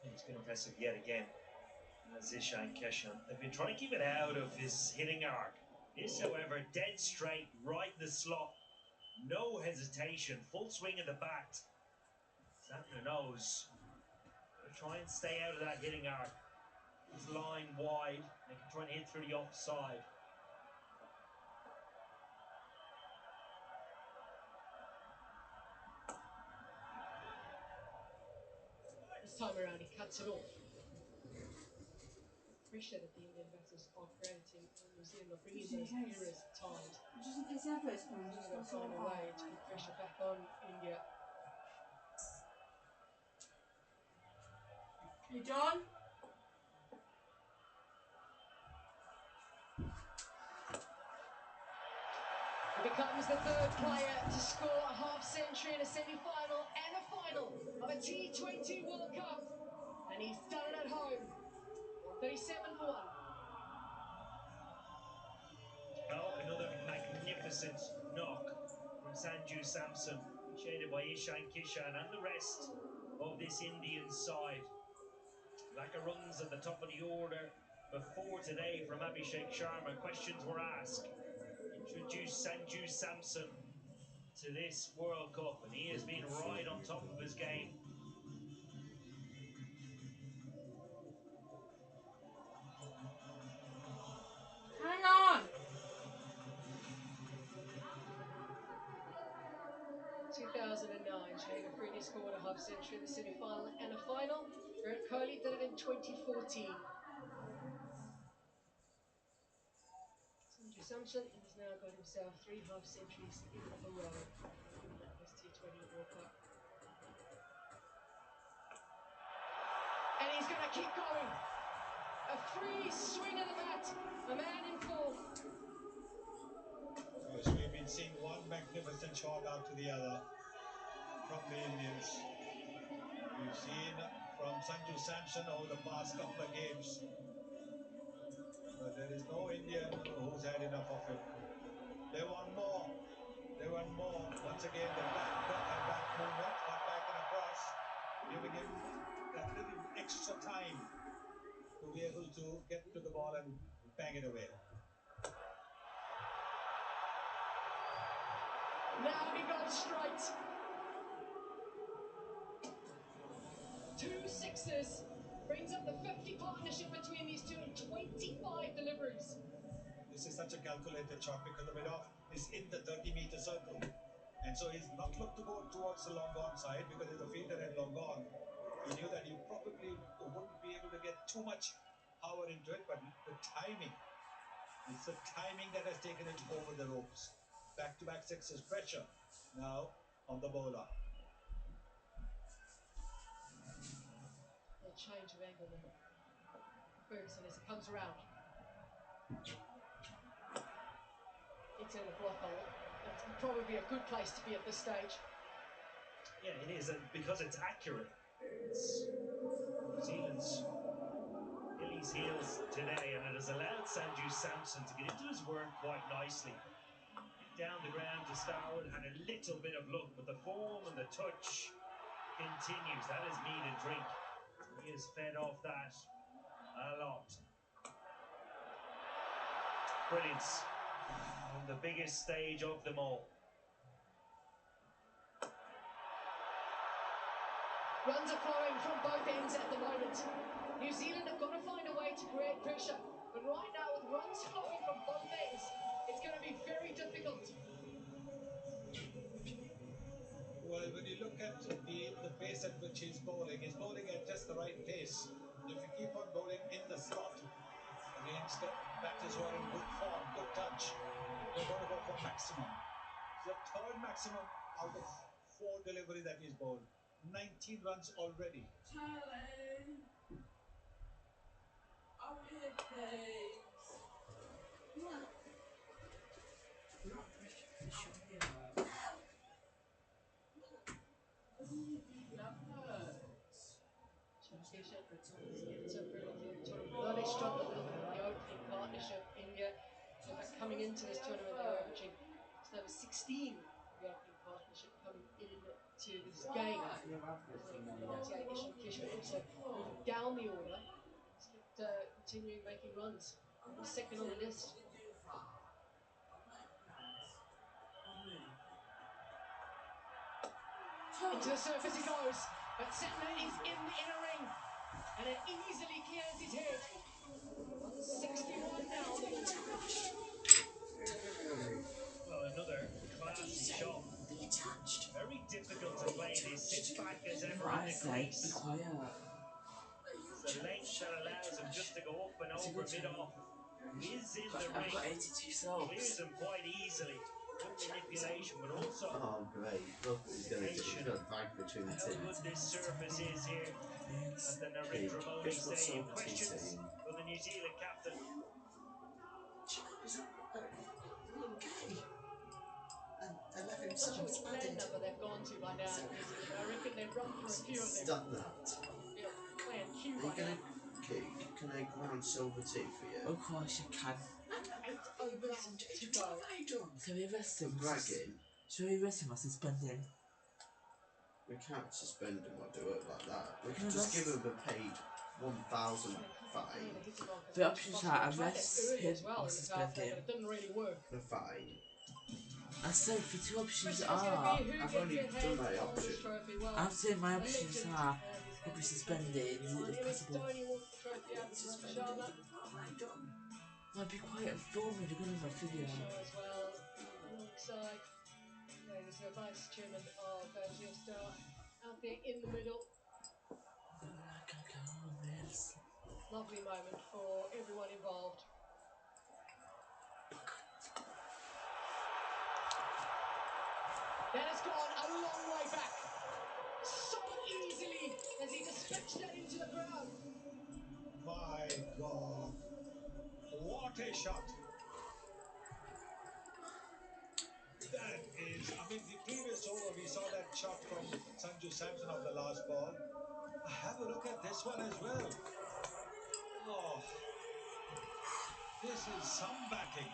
He's been impressive yet again. Zishan Keshan. They've been trying to keep it out of his hitting arc. This, however, dead straight, right in the slot. No hesitation, full swing of the bat. Santner knows. Try and stay out of that hitting arc. His line wide. They can try and hit through the offside. This time around, he cuts it off. Pressure that the Indian batters are creating in New Zealand are bringing those errors at times. Just in case the adverts come, just they'll find a way to put pressure back on India. Hey, John? He becomes the third player to score a half century in a semi-final and a final of a T20 World Cup. And he's done it at home. 37 for 1. Oh, another magnificent knock from Sanju Samson, appreciated by Ishan Kishan and the rest of this Indian side. Lack of runs at the top of the order before today from Abhishek Sharma. Questions were asked. Introduce Sanju Samson to this World Cup, and he has been right on top of his game. Hang on! 2009, Shahid Afridi scored a half century in the semi-final and a final. Virat Kohli did it in 2014. Sanju Samson has now got himself 3 half centuries in a row at this T20 World Cup. And he's going to keep going. A free swing of the bat. A man in form. Yes, we've been seeing one magnificent shot after the other from the Indians. We've seen from Sanju Samson over the past couple of games. But there is no Indian who's had enough of it. They want more. They want more. Once again, the back movement, got back and across, giving him that little extra time to be able to get to the ball and bang it away. Now he goes straight. 2 sixes. Brings up the 50 partnership between these two and 25 deliveries. This is such a calculated shot because the mid-off is in the 30-meter circle. And so he's not looked to go towards the long gone side because if the fielder had long gone, he knew that he probably wouldn't be able to get too much power into it, but the timing, it's the timing that has taken it over the ropes. Back-to-back sixes, pressure now on the bowler. change of angle now. Ferguson as he comes around. It's in the block hole. It's probably a good place to be at this stage. Yeah, it is, and because it's accurate. It's New Zealand's Achilles heels today, and it has allowed Sanju Samson to get into his work quite nicely. Down the ground to Starwood, had a little bit of luck, but the form and the touch continues. That is meat and drink. He is fed off that a lot. Brilliance on the biggest stage of them all. Runs are flowing from both ends at the moment. New Zealand have got to find a way to create pressure. But right now, with runs flowing from both ends, it's going to be very difficult. Well, when you look at the pace at which he's bowling at just the right pace. If you keep on bowling in the slot against batters who are in good form, good touch, they're going to go for maximum. The third maximum out of 4 delivery that he's bowled. 19 runs already. Charlie! Oh, here, please! What? Not pressure here. That hurts. Shankishan gets so brilliantly in the tournament. Though they struggled a little bit in the opening partnership, India, in fact, coming into this tournament, they were averaging just over 16 in the opening partnership coming into this game. Ishan Kishore also moving down the order, continuing making runs. Second on the list. Into the surface he goes, but Santner is in the inner ring, and it easily clears his head. 161 now on the order. Well, another classy shot. Very difficult to play this. Sits back as ever in the crease. Be quiet. It's the length that allows him just to go up and over, mid off. Whiz in the ring. I've got 82 subs. Clears him quite easily. Good manipulation, but also oh great, look what he's going to do. He's going to drag between the how two. good this surface is here. As the Narendra Modi Guess what's Stadium. over Questions T2? for the New Zealand captain. And 11 Not sure which subs plan added. number they've gone to by now, New Zealand. I reckon they've run through a few of them. Stop that. Plan Q Are by you going now. to kick? Can I ground silver tea for you? Of course you can. 8 overs to go. What have I done? Shall we arrest him? For bragging? Shall we arrest him or suspend him? We can't suspend him or do it like that. We Can can just arrest- give him a paid 1,000 fine. The options are Tried that arrest early him as well or in the suspend power play, him. but it didn't really work. A fine. I said the two options Question is going to are. be who I've gets only their done hands my on this option. trophy. Well, I'm saying my the options legend are has his could be hands suspended on if MS possible. Dhoni walks the trophy out in front of Sharma. I'll be quiet and film me, they're gonna my video. Show as well alongside. There's a vice chairman of GSDA out there in the middle. Lovely moment for everyone involved. That has gone a long way back. So easily as he dispatched that into the crowd. My God. What a shot. That is, I mean, the previous over, we saw that shot from Sanju Samson of the last ball. Have a look at this one as well. Oh, this is some batting.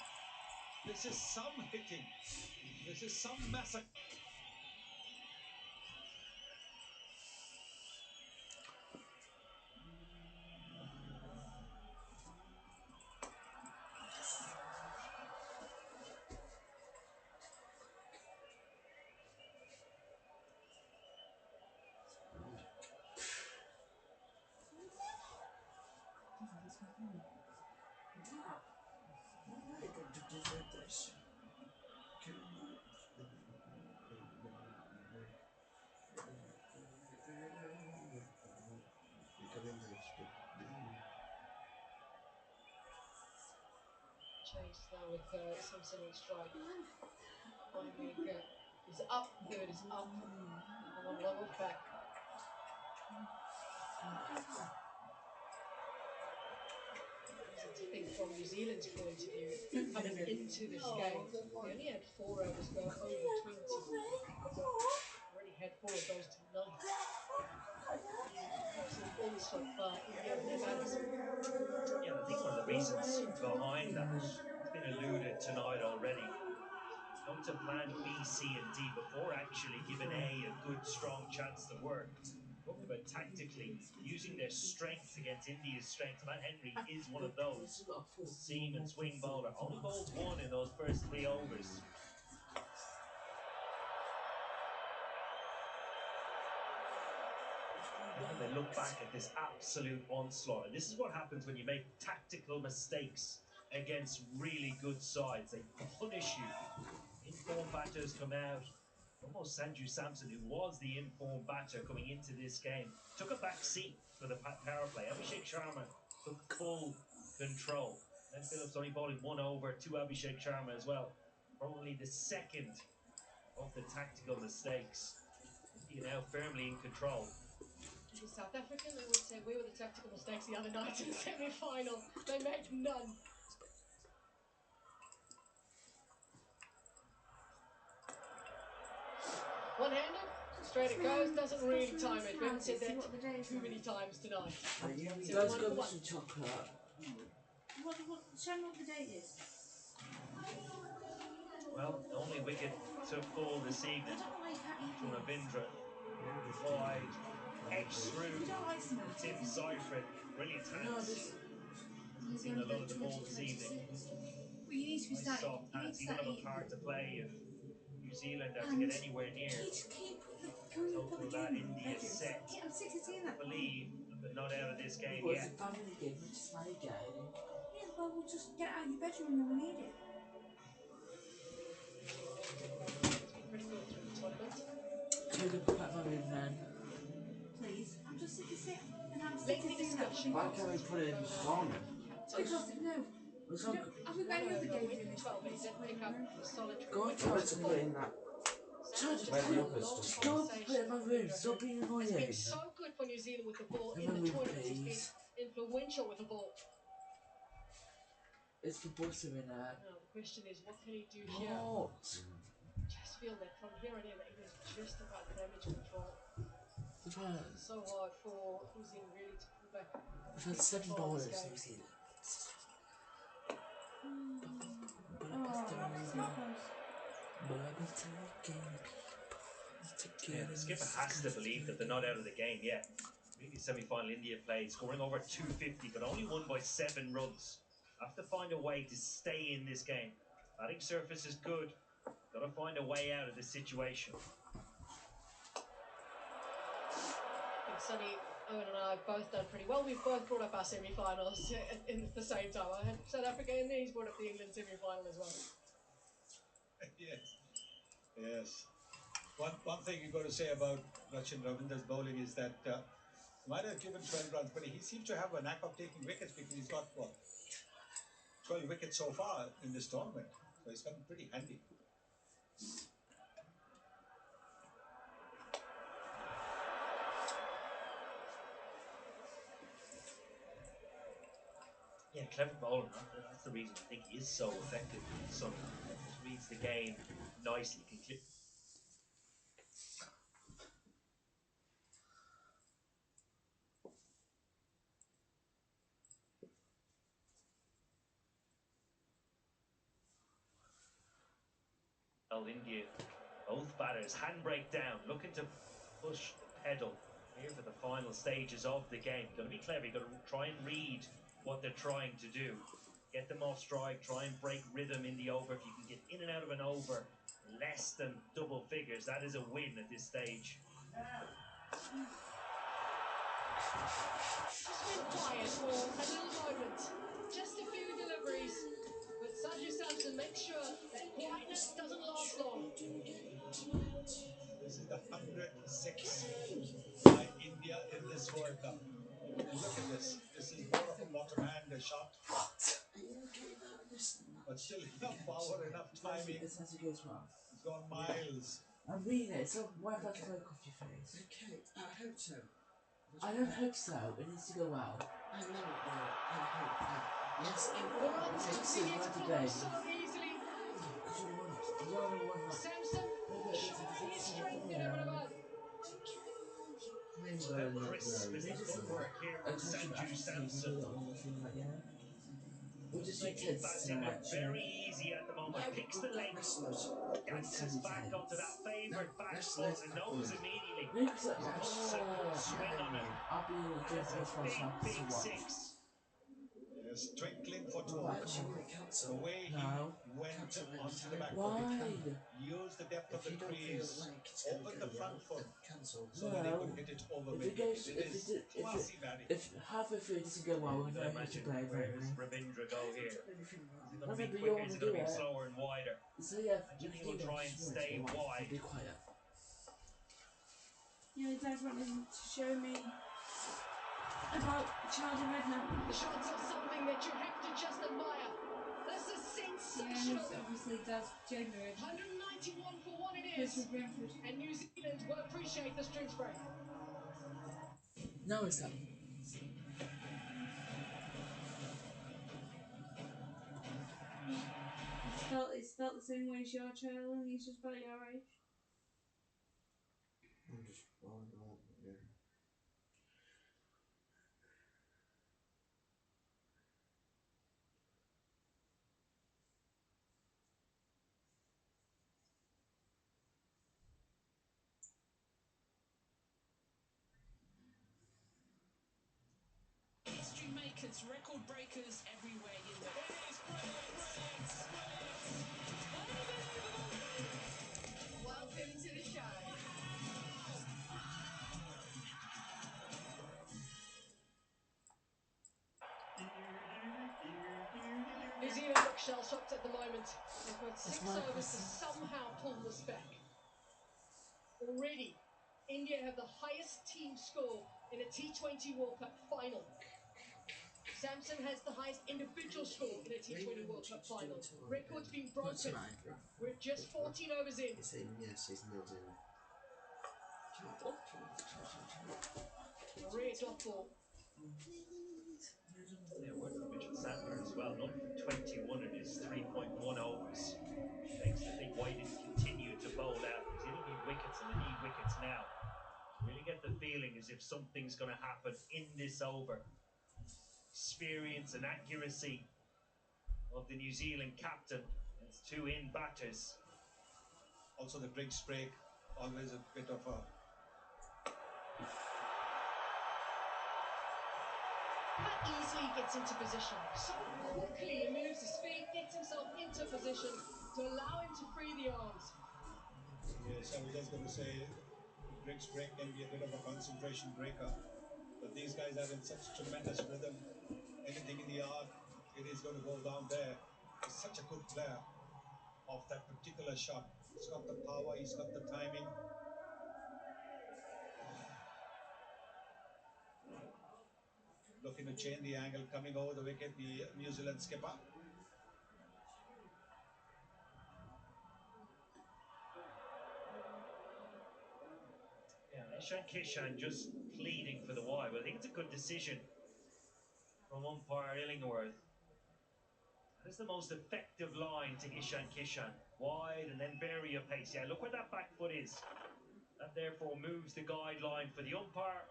This is some hitting. This is some massacre. I don't deserve this. Changed now with Simpson on strike. Finally, is up. Third is up. And on long off back. Easy to think from New Zealand's point of view, coming into this game, they only had 4 overs go over 20. Already had 4 of those tonight. Absolute onslaught by India and their batters. Yeah, and I think one of the reasons behind that, it's been alluded tonight already. Come to plan B, C, and D before actually giving A good, strong chance to work. Talking about tactically using their strength against India's strength. Matt Henry is one of those. Seam and swing bowler. Only bowled 1 in those first 3 overs. Now they look back at this absolute onslaught. And this is what happens when you make tactical mistakes against really good sides. They punish you. Informed batters come out. Almost Sanju Samson, who was the informed batter coming into this game, took a back seat for the power play. Abhishek Sharma took full control. Glenn Phillips only bowling 1 over to Abhishek Sharma as well. Probably the second of the tactical mistakes. India now firmly in control. The South African, I would say, where were the tactical mistakes the other night in the semi-final? They made none. One-handed, straight it goes, doesn't really time it. We haven't said that too many times tonight. You So guys 1 go for 1. with some chocolate. Show me what the date is. Well, the only wicket to fall this evening from Ravindra, wide, edge through Tim Seifert. Brilliant hands. Hasn't seen a lot of the ball this evening. Well, you need to be Nice soft hands. He will have a part to play if New Zealand are to get anywhere near total that India set. I'm sick of seeing that. I believe they're not out of this game Well, yet. it's a family game, which is my game. Yeah, well, we'll just get out of your bedroom when we need it. It's been pretty good through the tournament. Could have put my room then. Please, I'm just sick of seeing and I'm sick Lengthy of seeing that. discussion. Why can't we put it in the storm? Because, no. Have we got any other games in this? 12, but he did pick up the solitary Go wicket. to it and put it in that. Just Where had the a uppers long just go put it in my room. conversation Stop being It's been annoying. so good for New Zealand with the ball In in my the room, tournament. It's been please. influential with the ball. It's the butter in it. Now the question is, what can he do here? What? Just feel that from here on in, it is just about damage control. What? So hard for New Zealand really to pull back. We've had 7 control of bowlers, this game. New Zealand. Yeah, the skipper has to believe that they're not out of the game yet. Previous semi-final India played, scoring over 250, but only won by 7 runs. Have to find a way to stay in this game. Batting surface is good. Got to find a way out of this situation. I think Sonny, Owen and I have both done pretty well. We've both brought up our semi-finals in the same time. I had South Africa and he's brought up the England semi-final as well. Yes. One thing you've got to say about Rachin Ravindra's bowling is that he might have given 12 runs, but he seems to have a knack of taking wickets because he's got, 12 wickets so far in this tournament. So he's coming pretty handy. Yeah, clever bowling. That's the reason I think he is so effective. Sonny just reads the game nicely. Can clear. India, both batters, handbrake down, looking to push the pedal here for the final stages of the game. You've got to be clever, you've got to try and read what they're trying to do. Get them off strike, try and break rhythm in the over. If you can get in and out of an over less than double figures, that is a win at this stage. Just went quiet for a little moment. Just a few deliveries. But Sanju Samson makes sure that quietness doesn't last long. This is the 106th by India in this World Cup. And look at this. This is more of a bottom-hand shot. But still enough power, enough timing. It's as it goes well. It's gone miles. I mean it, so why have I to look off your face? Okay, I hope so. I don't hope so. It needs to go well. I know it will. I hope that. Yes, it The will. runs Yes. continue to Right flow today. so easily. Because you only won like. Samson showing his strength in every demand. Maybe That crisp is the footwork here from Sanju Samson. We'll just do Like Ted's batting tonight, look actually. very easy at the moment. No, Picks the leg, dances back onto that favourite back foot and knows immediately he's got a good swing on it. I'll be doing That's a this one big, to big watch. six. Yes, twinkling for Well, talk. actually, The way he went onto the back foot, used the depth of the crease, opened the front foot so that he could hit it over mid-wicket. It is classy batting. If halfway through it doesn't go well, we'll know who to blame. Where does Ravindra go here? Is it going to be But quicker? you Is it wanna going to be do it. slower and wider? So yeah, I think he will try and stay wide. Be quiet. Yeah, Dad wanted to show me about Charlie Redknapp. The shots are something that you have to just admire. This is sensational. Yeah, obviously Dad's gender it. 191 for one it Plays is. for Brentford. And New Zealand will appreciate this drinks break. No, it's not. It's spelled the same way as your child, and he's just about your age. I'm just rolling on. Yeah. History makers, record breakers everywhere you look. Welcome to the show. New Zealand look shell-shocked at the moment. They've got 6 overs to somehow pull this back. Already, India have the highest team score in a T20 World Cup final. Samson has the highest individual score in a T20 World Cup final. Records being broken. We're just 14 overs in. Yes, he's not in. A rare dot ball. Yeah, word from Mitchell Santner as well. 0 from 21 in his 3.1 overs. Begs to think why he didn't continue to bowl out. New Zealand need wickets and they need wickets now. Really get the feeling as if something's going to happen in this over. Experience and accuracy of the New Zealand captain against two in batters. Also the drinks break, always a bit of a... How easily he gets into position. So quickly he moves his feet, gets himself into position to allow him to free the arms. Yes, I was just going to say, the drinks break can be a bit of a concentration breaker. But these guys are in such tremendous rhythm. Anything in the arc, it is going to go down there. He's such a good player of that particular shot. He's got the power, he's got the timing. Looking to change the angle, coming over the wicket, the New Zealand skipper. Yeah, Ishan Kishan just pleading for the wide, but I think it's a good decision from umpire Illingworth. That is the most effective line to Ishan Kishan. Wide and then vary your pace. Yeah, look where that back foot is. That therefore moves the guideline for the umpire.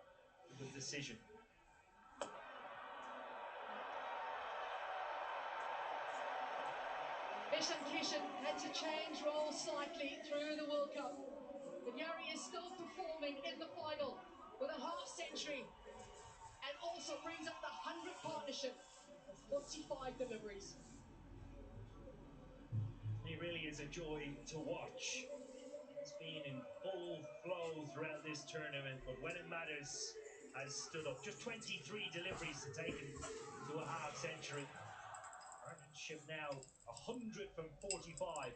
A good decision. Ishan Kishan had to change roles slightly through the World Cup. But Yari is still performing in the final with a half century and also brings up the 100 partnership of 45 deliveries. He really is a joy to watch. He's been in full flow throughout this tournament, but when it matters, has stood up. Just 23 deliveries to take him to a half century. Partnership now 100 from 45.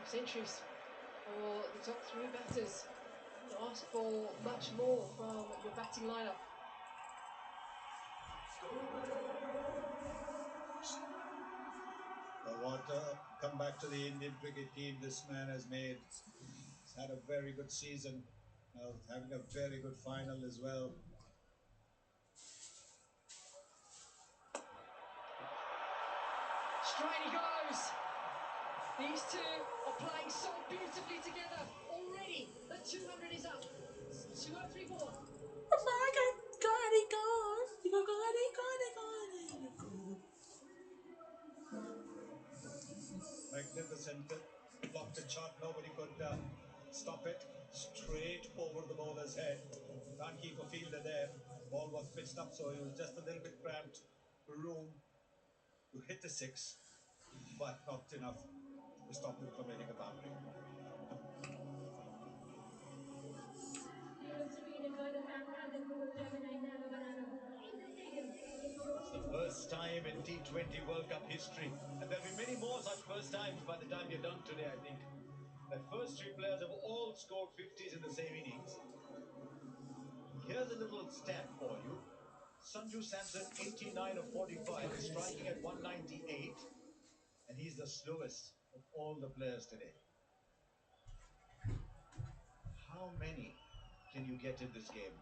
Centuries for the top three batters. You ask for much more from your batting lineup. comeback to the Indian cricket team this man has made. He's had a very good season, having a very good final as well. Straight he goes. These two are playing so beautifully together. Already, the 200 is up. 203 ball. Oh my God, God, he gone. He go, God, he gone, he gone, he gone. Magnificent block to shot. Nobody could stop it. Straight over the bowler's head. Can't keep a fielder there. Ball was pitched up, so he was just a little bit cramped. Room to hit the six, but not enough to stop him from hitting a boundary. It's the first time in T20 World Cup history, and there'll be many more such first times by the time you're done today, I think. The first three players have all scored 50s in the same innings. Here's a little stat for you. Sanju Samson, 89 of 45, is striking at 198, and he's the slowest of all the players today. How many can you get in this game?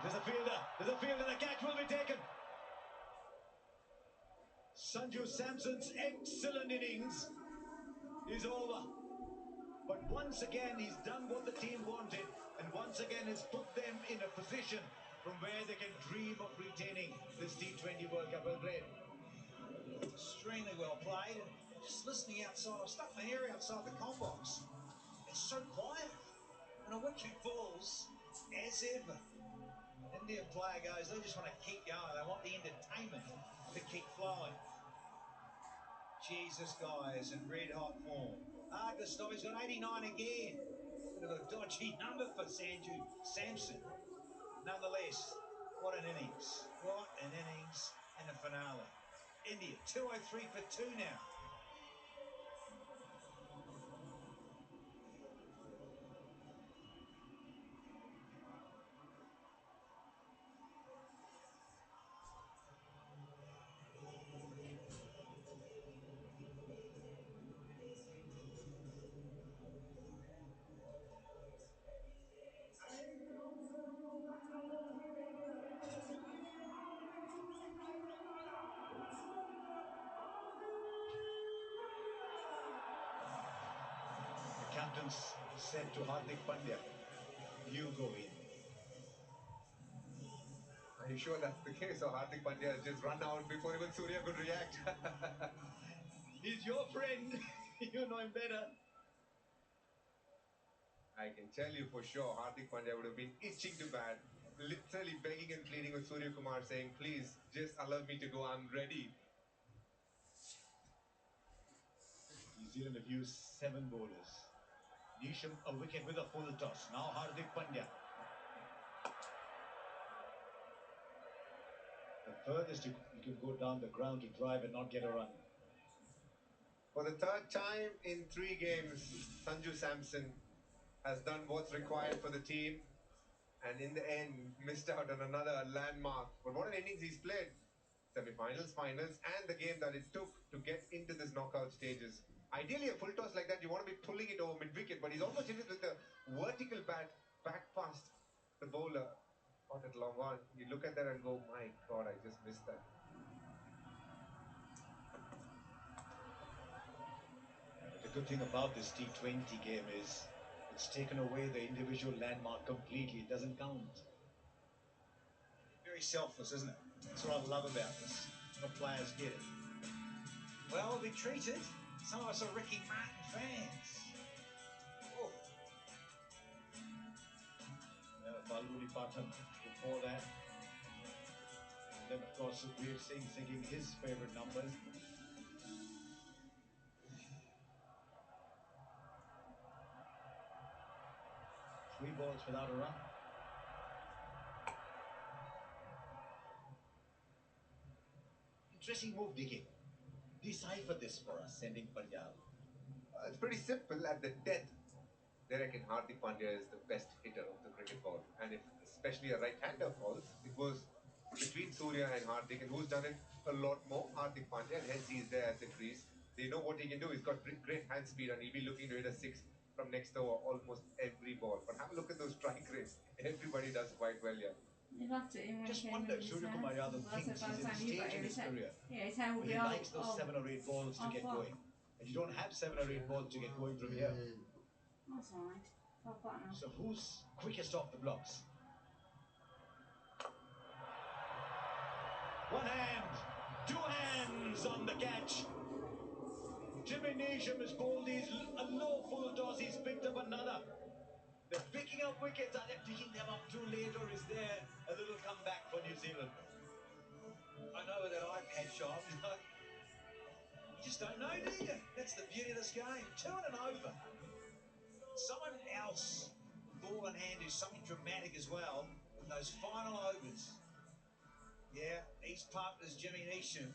There's a fielder, the catch will be taken. Sanju Samson's excellent innings is over. But once again, he's done what the team wanted, and once again, has put them in a position from where they can dream of retaining this T20 World Cup. Well played. Extremely well played. And just listening outside, I stuck my ear outside the com box. It's so quiet. When a wicket falls, as ever, Indian player goes, they just want to keep going. They want the entertainment to keep flowing. Jesus, guys, in red hot form. Hard to stop. He's got 89 again. Bit of a dodgy number for Sanju Samson. Nonetheless, what an innings. What an innings and a finale. India, 203 for 2 now. The captain's said to Hardik Pandya, you go in. Are you sure that's the case, or Hardik Pandya has just run out before even Surya could react? He's your friend. You know him better. I can tell you for sure, Hardik Pandya would have been itching to bat, literally begging and pleading with Surya Kumar, saying, please, just allow me to go, I'm ready. New Zealand have used 7 bowlers. Nisham a wicket with a full toss. Now Hardik Pandya. The furthest you can go down the ground to drive and not get a run. For the third time in 3 games, Sanju Samson has done what's required for the team, and in the end, missed out on another landmark. But what an innings he's played. Semi-finals, finals, and the game that it took to get into this knockout stages. Ideally, a full toss like that, you want to be pulling it over mid-wicket, but he's almost hit it with the vertical bat back past the bowler. Caught it long on. You look at that and go, my God, I just missed that. The good thing about this T20 game is it's taken away the individual landmark completely. It doesn't count. Very selfless, isn't it? That's what I love about this. The players get it. Well, we'll be treated. Some of us are Ricky Martin fans. Oh. Falguni Patham before that. And then, of course, Sukhbir Singh singing his favorite numbers. Three balls without a run. Interesting move, Dicky. Decipher this for us, sending Punjab. It's pretty simple at the death. they reckon Hardik Pandya is the best hitter of the cricket ball. And if especially a right-hander falls, it was between Surya and Hardik, and who's done it a lot more? Hardik Pandya, and hence he's there at the crease. They know what he can do. He's got great hand speed, and he'll be looking to hit a six from next over almost every ball. But have a look at those strike rates. Everybody does quite well here. You loved it when Just he came wonder in if his Surya Kumar Yadav well, thinks by he's the in a time you got stage here, in his career his hair will where be he all, likes those 7 or 8 balls to all get flat. going. And you don't have 7 or 8 balls to get going from here. That's alright. It's all flat now. So who's quickest off the blocks? One hand, two hands on the catch. Jimmy Neesham has bowled these a low full toss. He's picked up another. They're picking up wickets. Are they picking them up too late, or is there a little comeback for New Zealand? I know with that iPad shot, you just don't know, do you? That's the beauty of this game. 2 and over. Someone else, ball in hand, do something dramatic as well in those final overs. Yeah, he's pumped as Jimmy Neesham.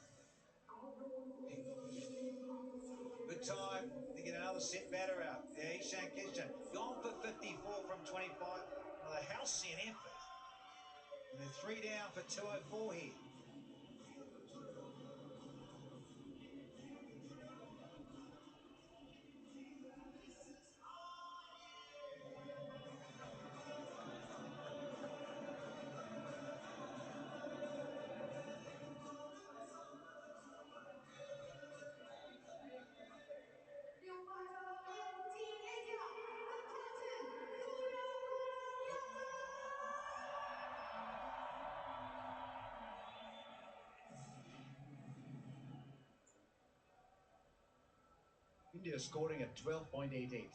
Good time to get another set batter out. Yeah, Ishan Kishan gone for 54 from 25. Another halcyon effort. And they're 3 down for 204 here. India scoring at 12.88.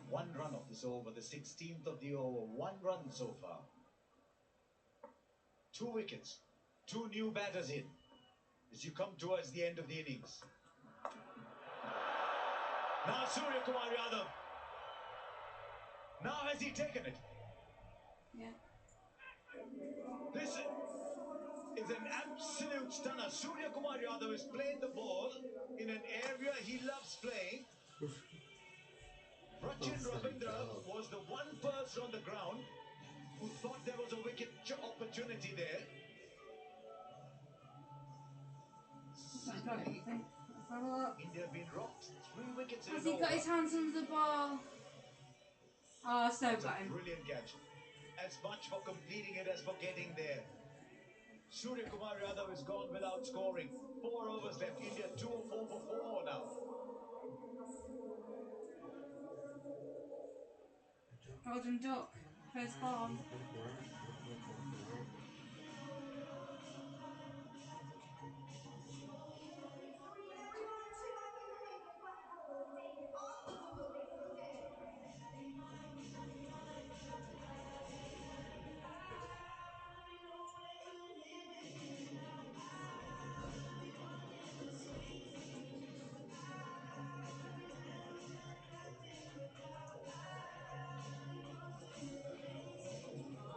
1 run of this over, the 16th of the over. 1 run so far. 2 wickets. 2 new batters in as you come towards the end of the innings. Now Surya Kumar Yadav. Now has he taken it? Yeah. This is an absolute stunner. Surya Kumar Yadav has played the ball in an area he loves playing. Rachin Ravindra was the one person on the ground who thought there was a wicket opportunity there. Seemingly, India have been rocked. 3 wickets in Has an he got over. his hands under the ball? Oh, so That's got a him. brilliant catch. As much for completing it as for getting there. Surya Kumar Yadav is gone without scoring. 4 overs left. India 204 for 4 more now. Golden Duck. First born.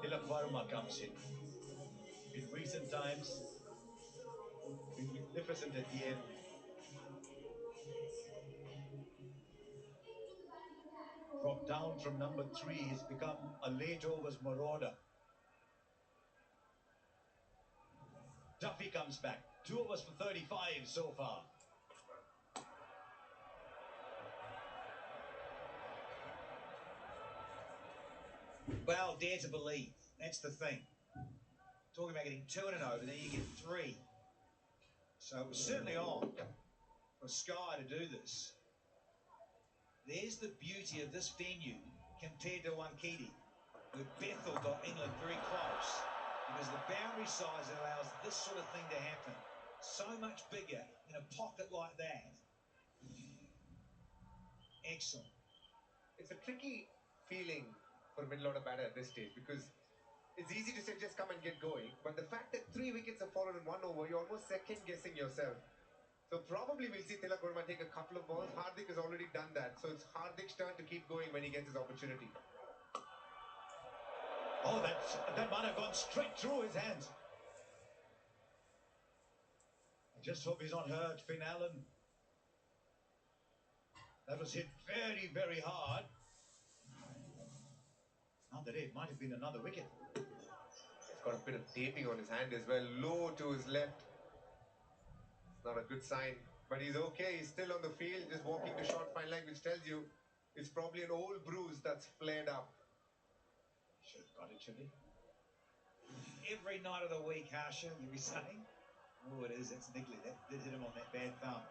Tilak Varma comes in. In recent times, been magnificent at the end. Dropped down from number 3, he's become a late overs marauder. Duffy comes back. 2 overs for 35 so far. Well, dare to believe. That's the thing. Talking about getting 2 in an over, then you get 3. So it was certainly on for Sky to do this. There's the beauty of this venue compared to Wankiti, where Bethel got England very close, because the boundary size allows this sort of thing to happen. So much bigger in a pocket like that. Excellent. It's a tricky feeling for a middle order batter at this stage, because it's easy to say just come and get going, but the fact that 3 wickets have fallen in 1 over, you're almost second guessing yourself. So probably we'll see Tilak Verma take a couple of balls. Hardik has already done that, so it's Hardik's turn to keep going when he gets his opportunity. Oh, that might have gone straight through his hands. I just hope he's not hurt, Finn Allen. That was hit very, very hard. Under it might have been another wicket. He's got a bit of taping on his hand as well, low to his left. It's not a good sign, but he's okay. He's still on the field, just walking to short fine leg, which tells you it's probably an old bruise that's flared up. Should have got it, should he? Every night of the week, Harsha, you'll be saying? Oh, it is. It's niggly. That did hit him on that bad thumb.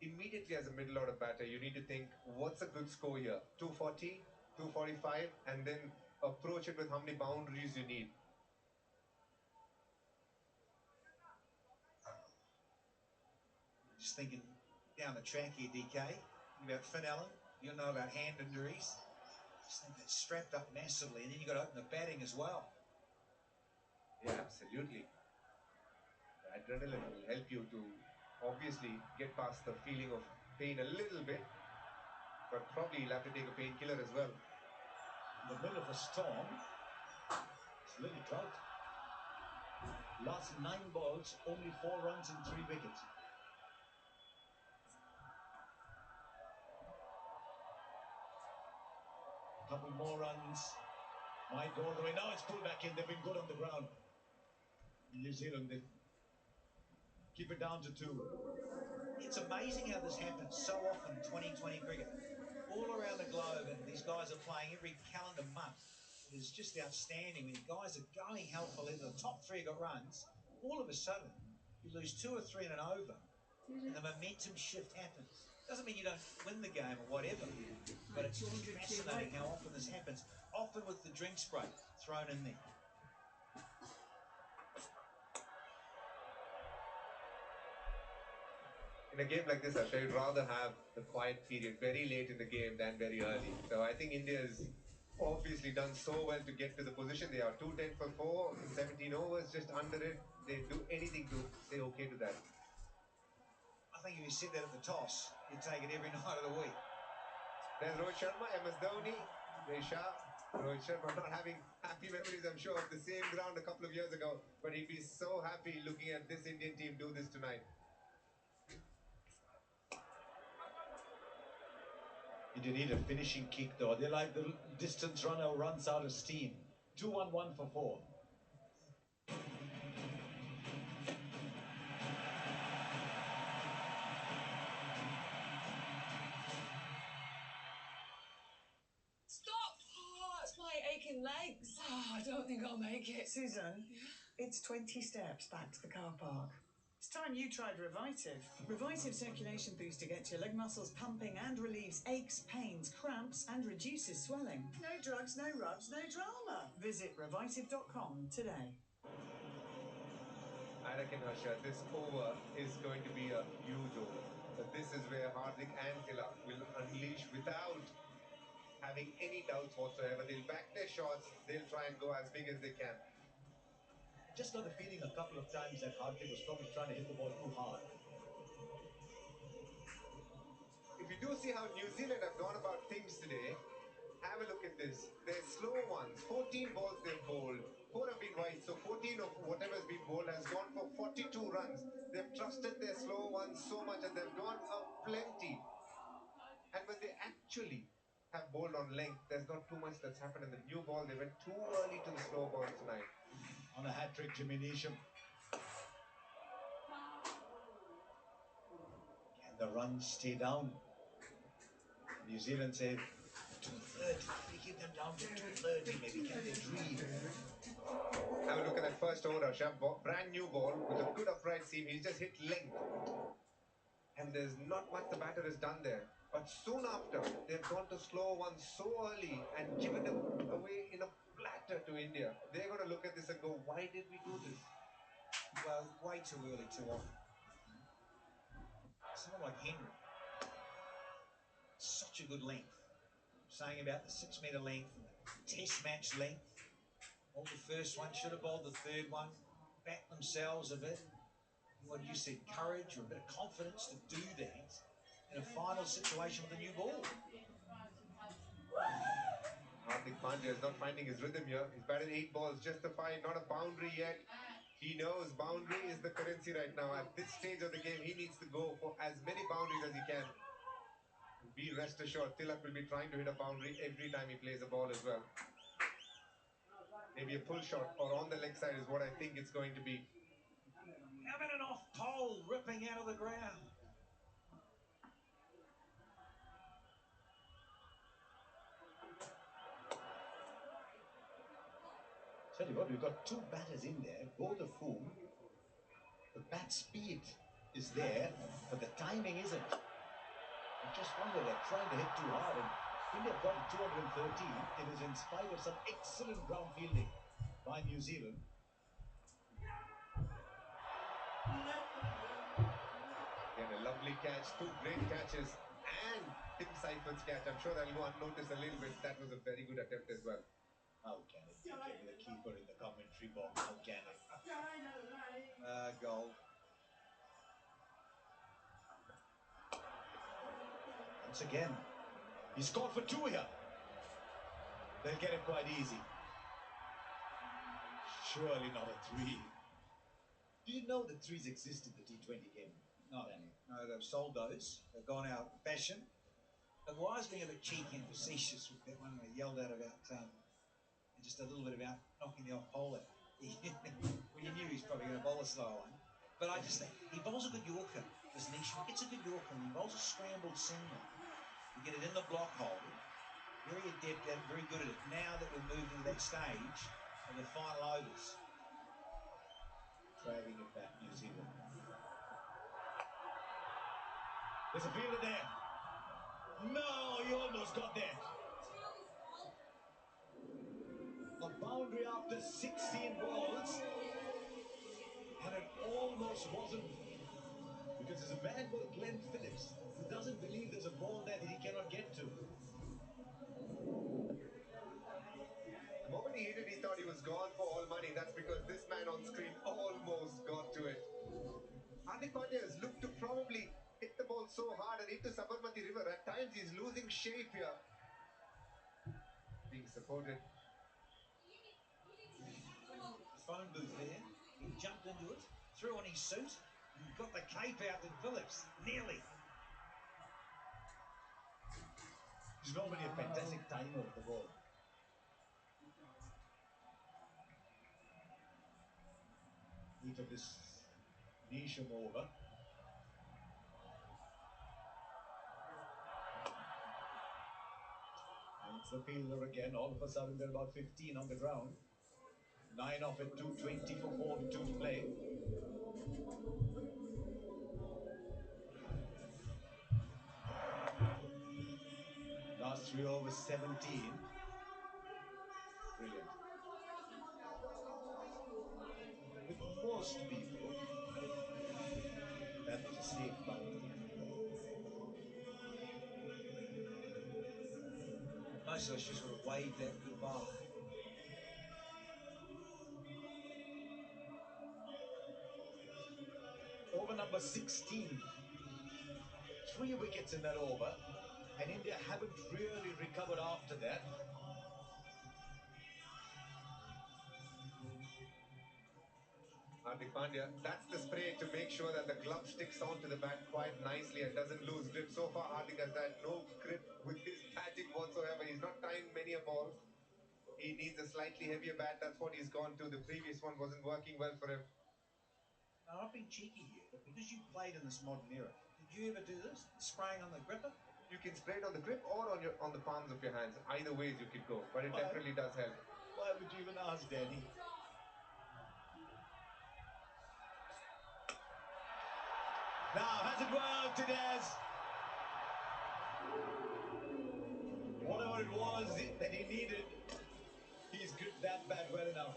Immediately as a middle order batter, you need to think, what's a good score here? 240, 245, and then approach it with how many boundaries you need. Just thinking down the track here, DK. Thinking about Finn Allen. You'll know about hand injuries. Just think that's strapped up massively, and then you've got to open the batting as well. Yeah, absolutely. The adrenaline will help you to obviously get past the feeling of pain a little bit, but probably you'll have to take a painkiller as well. In the middle of a storm, it's a little drought. Last 9 balls, only 4 runs and 3 wickets. A couple more runs might go all the way. Now it's pulled back in. They've been good on the ground. New Zealand, they keep it down to 2. It's amazing how this happens so often in 2020 cricket. All around the globe, and these guys are playing every calendar month. It is just outstanding when guys are going hell for leather. The top 3 got runs. All of a sudden, you lose 2 or 3 in an over, and the momentum shift happens. Doesn't mean you don't win the game or whatever, but it's just fascinating how often this happens. Often with the drink spray thrown in there. In a game like this, I'd rather have the quiet period very late in the game than very early. So I think India's obviously done so well to get to the position they are. 210 for 4 in 17 overs, just under it. They do anything to say okay to that. I think if you said that at the toss, you take it every night of the week. There's Rohit Sharma, MS Dhoni, Desha. Rohit Sharma not having happy memories, I'm sure, of the same ground a couple of years ago, but he'd be so happy looking at this Indian team do this tonight. You need a finishing kick, though. They're like the distance runner who runs out of steam. 2-1-1 for 4. Aching legs. Oh, I don't think I'll make it. Susan, it's 20 steps back to the car park. It's time you tried Revitive. Revitive circulation booster gets your leg muscles pumping and relieves aches, pains, cramps, and reduces swelling. No drugs, no rubs, no drama. Visit revitive.com today. I reckon, Harsha, this over is going to be a huge over. But this is where Hardik and Tilak will unleash without having any doubts whatsoever. They'll back their shots, they'll try and go as big as they can. I just got the feeling a couple of times that Hardik was probably trying to hit the ball too hard. If you do see how New Zealand have gone about things today, have a look at this. Their slow ones, 14 balls they've bowled, 4 have been wide, so 14 of whatever's been bowled has gone for 42 runs. They've trusted their slow ones so much and they've gone a plenty. And when they actually have bowled on length, there's not too much that's happened in the new ball. They went too early to the slow balls tonight. On a hat-trick, Jimmy Neesham. Can the runs stay down? New Zealand said 230. We keep them down to 230, maybe. Can they dream? Have a look at that first over, Harsha. Brand new ball with a good upright seam. He's just hit length. And there's not much the batter has done there. But soon after, they've gone to slow ones so early and given them away in a platter to India. They're going to look at this and go, why did we do this? Well, way too early, too often. Someone like Henry, such a good length. Saying about the 6 metre length, test match length. Bowled the first one, should have bowled the third one. Backed themselves a bit. What you said, courage or a bit of confidence to do that in a final situation with a new ball. Hardik Pandya is not finding his rhythm here. He's batted 8 balls, just a 5, not a boundary yet. He knows boundary is the currency right now. At this stage of the game, he needs to go for as many boundaries as he can. be rest assured, Tilak will be trying to hit a boundary every time he plays a ball as well. Maybe a pull shot or on the leg side is what I think it's going to be. How about an off pole ripping out of the ground? Tell you what, we've got two batters in there, both of whom the bat speed is there, but the timing isn't. I just wonder, they're trying to hit too hard, and India got it 213. It was in spite of some excellent ground fielding by New Zealand. Again, a lovely catch, two great catches, and Tim Seifert's catch. I'm sure that'll go unnoticed a little bit. That was a very good attempt as well. How can it be? Give me the keeper in the commentary box. How can it? Goal. Once again, he scored for two here. They'll get it quite easy. Surely not a three. Do you know that threes exist in the T20 game? No, they've sold those. They've gone out of fashion. But why was being a bit cheeky and facetious with that one? They yelled out about just a little bit about knocking the off pole out. Well, you knew he's probably going to bowl a slow one. But I just think he bowls a good Yorker, doesn't he? It's a good Yorker, and he bowls a scrambled single. You get it in the block hole. Very adept at it, very good at it. Now that we're moving to that stage of the final overs. Dragging it back, New Zealand. There's a fielder there. No, he almost got there. A boundary after 16 balls, and it almost wasn't. Because there's a man called Glenn Phillips who doesn't believe there's a ball there that he cannot get to. The moment he hit it, he thought he was gone for all money. That's because this man on screen almost got to it. Hardik Pandya has looked to probably hit the ball so hard and into Sabarmati River. At times he's losing shape here. Being supported. The phone booth there. He jumped into it, threw on his suit, and got the cape out to Phillips. Nearly. He's normally a fantastic timer of the ball. Heat of this Nisham over. It's the fielder again. All of a sudden, they're about 15 on the ground. 9 off at 2:20 for 4-2 to play. Last 3 overs, 17. Brilliant. With most people, that was a safe boundary. Most of us just sort of waved that goodbye. Over number 16. 3 wickets in that over, and India haven't really recovered after that. Hardik Pandya, that's the spray to make sure that the glove sticks onto the bat quite nicely and doesn't lose grip. So far, Hardik has had no grip with his batting whatsoever. He's not tying many a ball. He needs a slightly heavier bat. That's what he's gone to. The previous one wasn't working well for him. Now, I've been cheeky here, but because you played in this modern era, did you ever do this? Spraying on the gripper? You can spray it on the grip or on the palms of your hands. Either ways you could go, but it definitely does help. Why would you even ask, Danny? Now, has it worked? It has. Whatever it was that he needed, he's gripped that bat well enough.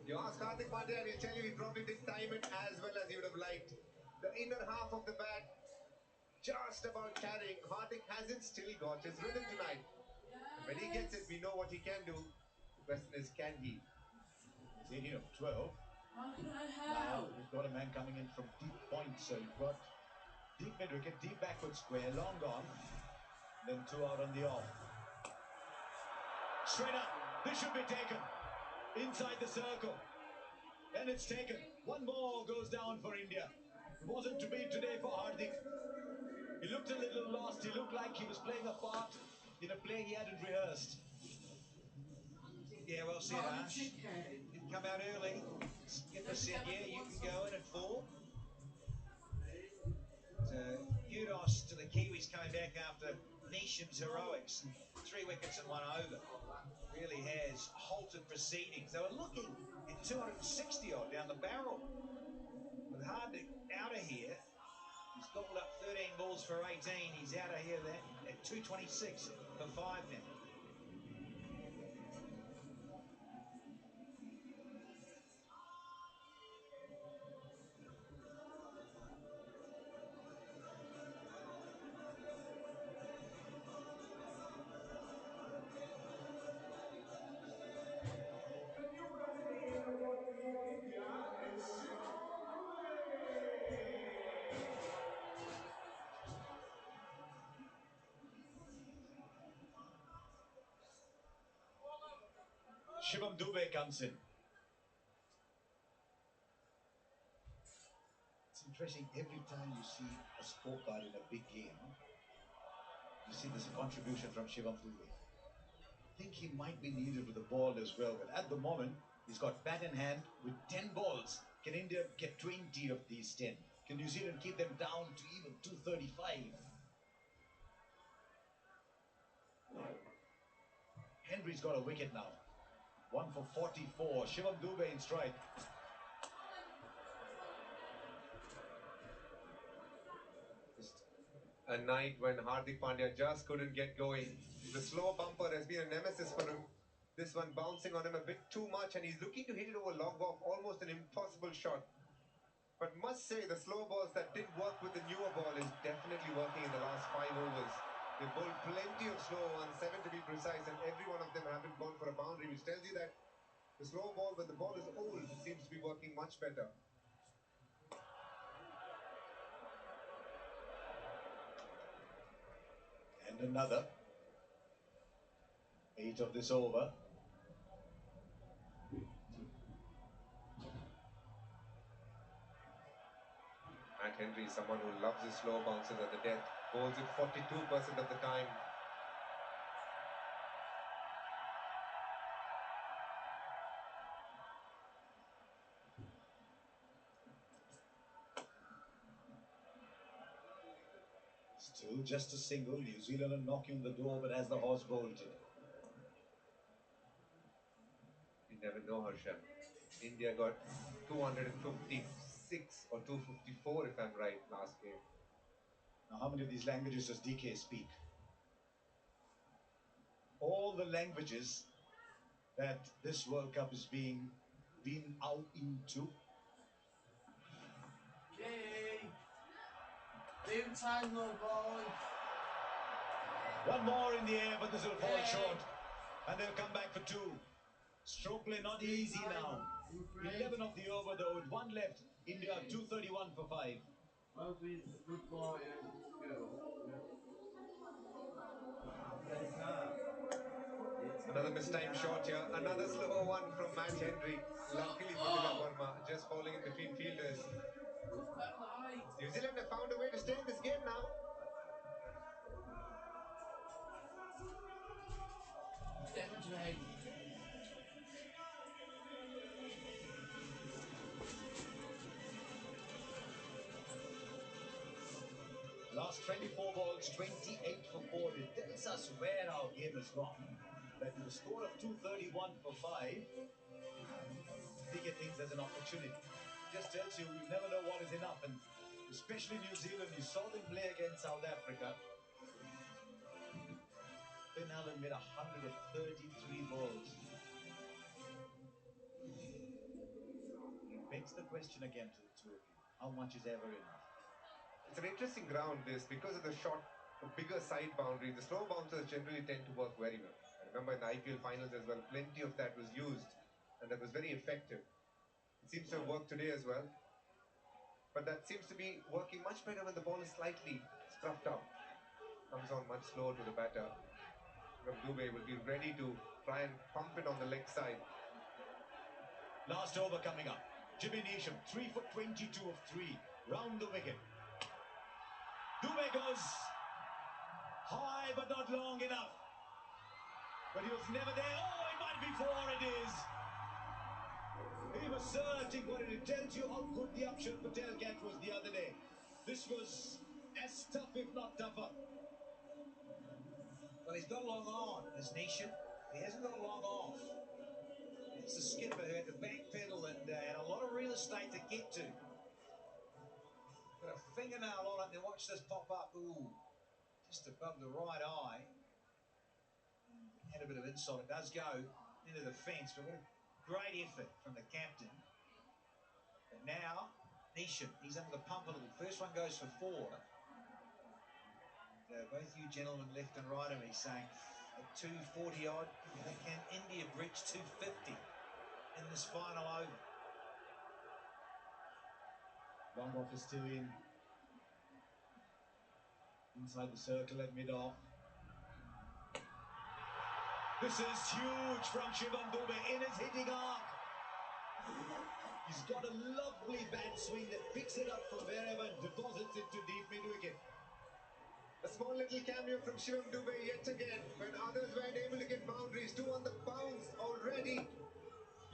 You ask Hardik Pandya and he'll tell you he probably didn't time it as well as he would have liked. The inner half of the bat just about carrying. Hardik hasn't still got his rhythm tonight. And when he gets it, we know what he can do. The question is, can he? He's 18 of 12. How can I Now help? we've got a man coming in from deep point, so you've got deep mid-wicket, deep backward square, long gone. Then 2 out on the off. Straight up. This should be taken. Inside the circle. And it's taken. 1 more goes down for India. wasn't to be today for Hardik. He looked a little lost. He looked like he was playing a part in a play he hadn't rehearsed. Yeah, well said, Ash. Didn't come out early. Skipper said, yeah, you can go in at 4. Kudos to the Kiwis coming back after Neesham's heroics. 3 wickets and 1 over. Really has halted proceedings. They were looking at 260 odd down the barrel. With Hardik out of here, he's gobbled up 13 balls for 18. He's out of here then at 226 for 5 now. Shivam Dube comes in. It's interesting, every time you see a scorecard in a big game, you see there's a contribution from Shivam Dube. I think he might be needed with the ball as well, but at the moment, he's got bat in hand with 10 balls. Can India get 20 of these 10? Can New Zealand keep them down to even 235? Henry's got a wicket now. 1 for 44. Shivam Dube in strike. A night when Hardik Pandya just couldn't get going. The slow bumper has been a nemesis for him. This one bouncing on him a bit too much, and he's looking to hit it over log off, almost an impossible shot. But must say, the slow balls that did work with the newer ball is definitely working in the last 5 overs. They bowled plenty of slow ones, 7 to be precise, and every one of them haven't gone for a boundary, which tells you that the slow ball, when the ball is old, seems to be working much better. And another 8 of this over. Matt Henry, someone who loves his slow bounces at the death, bowls it 42% of the time. Still just a single. New Zealand are knocking the door, but as the horse bolted. You never know, Harsha. India got 256 or 254, if I'm right, last game. Now, how many of these languages does DK speak? All the languages that this World Cup is being out into. Yay! Do tango, boy! One more in the air, but this will fall short. And they'll come back for 2. Stroke play not easy now. 11 of the over though, with 1 left. India 231 for 5. Well, be a good boy and girl. Another mistimed shot here. Another slow one from Matt Henry. Luckily for Tilak Verma, just falling in between fielders. New Zealand have found a way to stay in this game now. Last 24 balls, 28 for 4. It tells us where our game has gone. That with a score of 231 for 5, bigger things as an opportunity. Just tells you never know what is enough, and especially New Zealand. You saw them play against South Africa. Finn Allen made 133 balls. It begs the question again to the two of you: how much is ever enough? It's an interesting ground, this, because of the short, the bigger side boundary. The slow bouncers generally tend to work very well. I remember in the IPL finals as well, plenty of that was used, and that was very effective. It seems to have worked today as well. But that seems to be working much better when the ball is slightly scruffed up. Comes on much slower to the batter. Dube will be ready to try and pump it on the leg side. Last over coming up. Jimmy Neesham, 3 for 22 of 3. round the wicket. Dubé goes high but not long enough. But he was never there. Oh, it might be four, it is. He was searching for it. It tells you how good the Akshar Patel catch was the other day. This was as tough, if not tougher. Well, he's got long on, as Nishan. He hasn't got long off. It's the skipper who had to backpedal and had a lot of real estate to get to. Got a fingernail on it, and watch this pop up. Ooh, just above the right eye. Had a bit of insult. It does go into the fence, but what a great effort from the captain. But now, Nishan, he's under the pump a little. First one goes for four. Both you gentlemen, left and right of me, saying at 240 odd, can India bridge 250 in this final over? Long off is still in. Inside the circle at mid-off. This is huge from Shivam Dubé in his hitting arc. He's got a lovely bat swing that picks it up from wherever and deposits it to deep mid-wicket. A small little cameo from Shivam Dubé yet again when others weren't able to get boundaries. Two on the bounce already.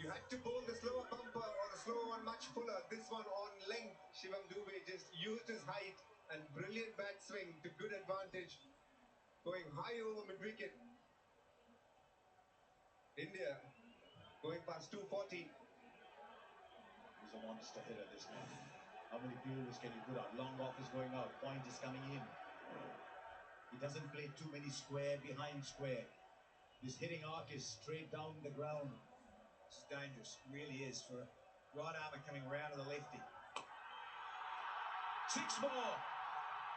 You had to bowl the slower bumper or the slower one much fuller. This one on length. Shivam Dubé just used his height and brilliant bat swing to good advantage. Going high over mid-wicket. India going past 240. He's a monster hitter, this man. How many fielders can you put out? Long off is going out. Point is coming in. He doesn't play too many square behind square. This hitting arc is straight down the ground. This is dangerous. It really is for a right armour coming round to the lefty. Six more.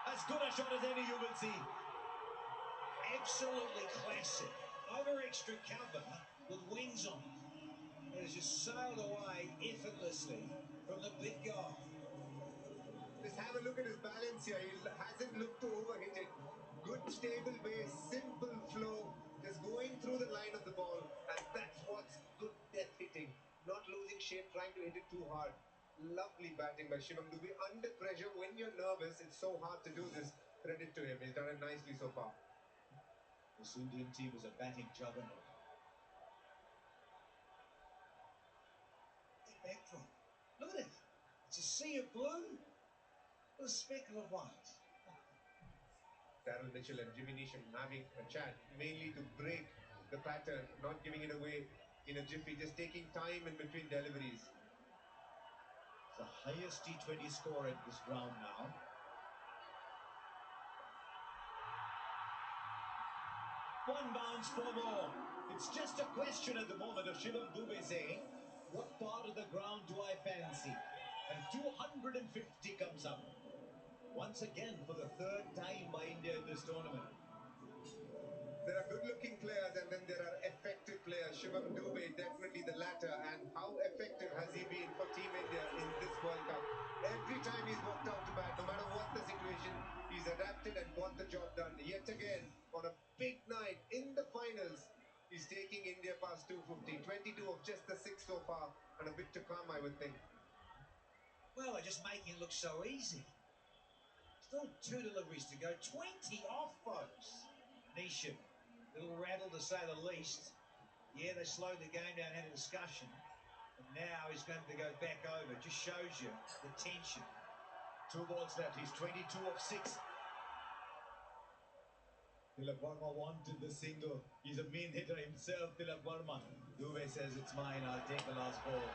As good a shot as any you will see. Absolutely classic. Over extra cover with wings on it. It has just sailed away effortlessly from the big guy. Just have a look at his balance here. He hasn't looked to overhit it. Good stable base, simple flow, just going through the line of the ball, and that's what's good death hitting. Not losing shape, trying to hit it too hard. Lovely batting by Shivam Dubé. Under pressure, when you're nervous, it's so hard to do this. Credit to him. He's done it nicely so far. This Indian team is a batting juggernaut. Back from. Look at it. It's a sea of blue with a speckle of white. Daryl Mitchell and Jimmy Neesham having a chat, mainly to break the pattern, not giving it away in a jiffy, just taking time in between deliveries. It's the highest T20 score at this ground now. One bounce, four more. It's just a question at the moment of Shivam Dubé saying, what part of the ground do I fancy? And 250 comes up. Once again for the third time by India in this tournament. There are good-looking players and then there are effective players. Shivam Dubé, definitely the latter. And how effective has he been for Team India in this World Cup? Every time he's walked out to bat, no matter what the situation, he's adapted and got the job done. Yet again, on a big night in the finals, he's taking India past 250. 22 of just the 6 so far, and a bit to come, I would think. Well, they're just making it look so easy. Still 2 deliveries to go. 20 off, folks. Nishan, little rattle to say the least. Yeah, they slowed the game down, had a discussion. And now he's going to go back over. Just shows you the tension. 2 balls left. He's 22 of 6. Tilak Varma wanted the single. He's a mean hitter himself, Tilak Varma. Dubé says it's mine. I'll take the last ball.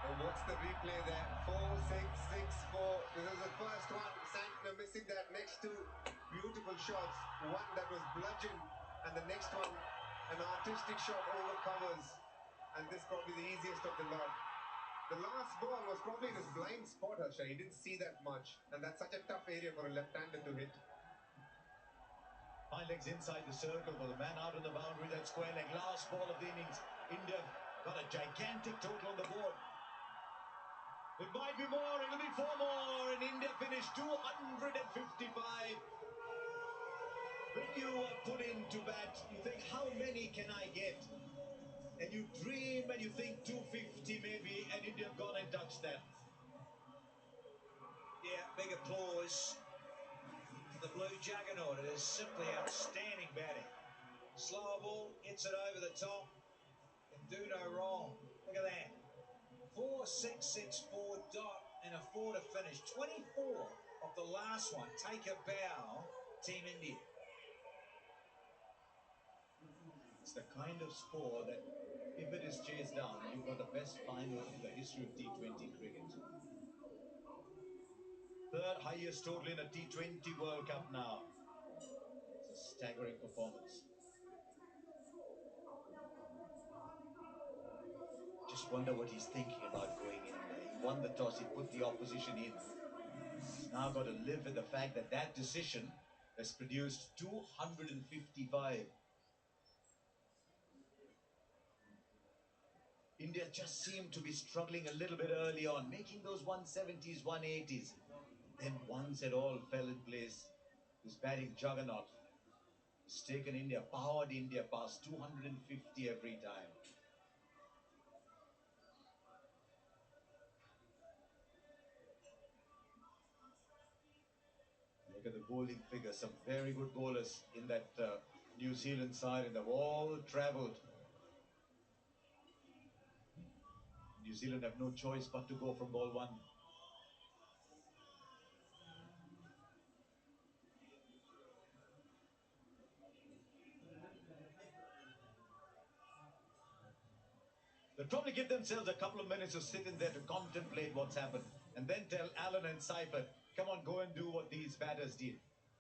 And what's the replay there? 4, 6, 6, 4. This is the first one. Santner missing that. Next two beautiful shots. One that was bludgeoned, and the next one an artistic shot over covers. And this probably the easiest of the lot. The last ball was probably in his blind spot, Harsha. He didn't see that much. And that's such a tough area for a left-hander to hit. High legs inside the circle for the man out on the boundary. That square leg. Last ball of the innings. India got a gigantic total on the board. It might be more. It'll be 4 more. And India finished 255. When you are put into bat, you think, how many can I get? And you dream and you think 250 maybe, and India have gone and touched that. big applause to the blue juggernaut. It is simply outstanding batting. Slower ball, hits it over the top. Can do no wrong. Look at that. 4-6-6-4 dot and a 4 to finish. 24 of the last one. Take a bow, Team India. It's the kind of score that, if it is chased down, you've got the best final in the history of T20 cricket. Third highest total in a T20 World Cup now. It's a staggering performance. Just wonder what he's thinking about going in there. He won the toss, he put the opposition in. He's now got to live with the fact that that decision has produced 255. India just seemed to be struggling a little bit early on, making those 170s, 180s. Then once it all fell in place, this batting juggernaut has taken India, powered India past 250 every time. Look at the bowling figures, some very good bowlers in that New Zealand side, and they've all travelled. New Zealand have no choice but to go from ball one. They'll probably give themselves a couple of minutes to sit in there to contemplate what's happened, and then tell Allen and Seifert, come on, go and do what these batters did.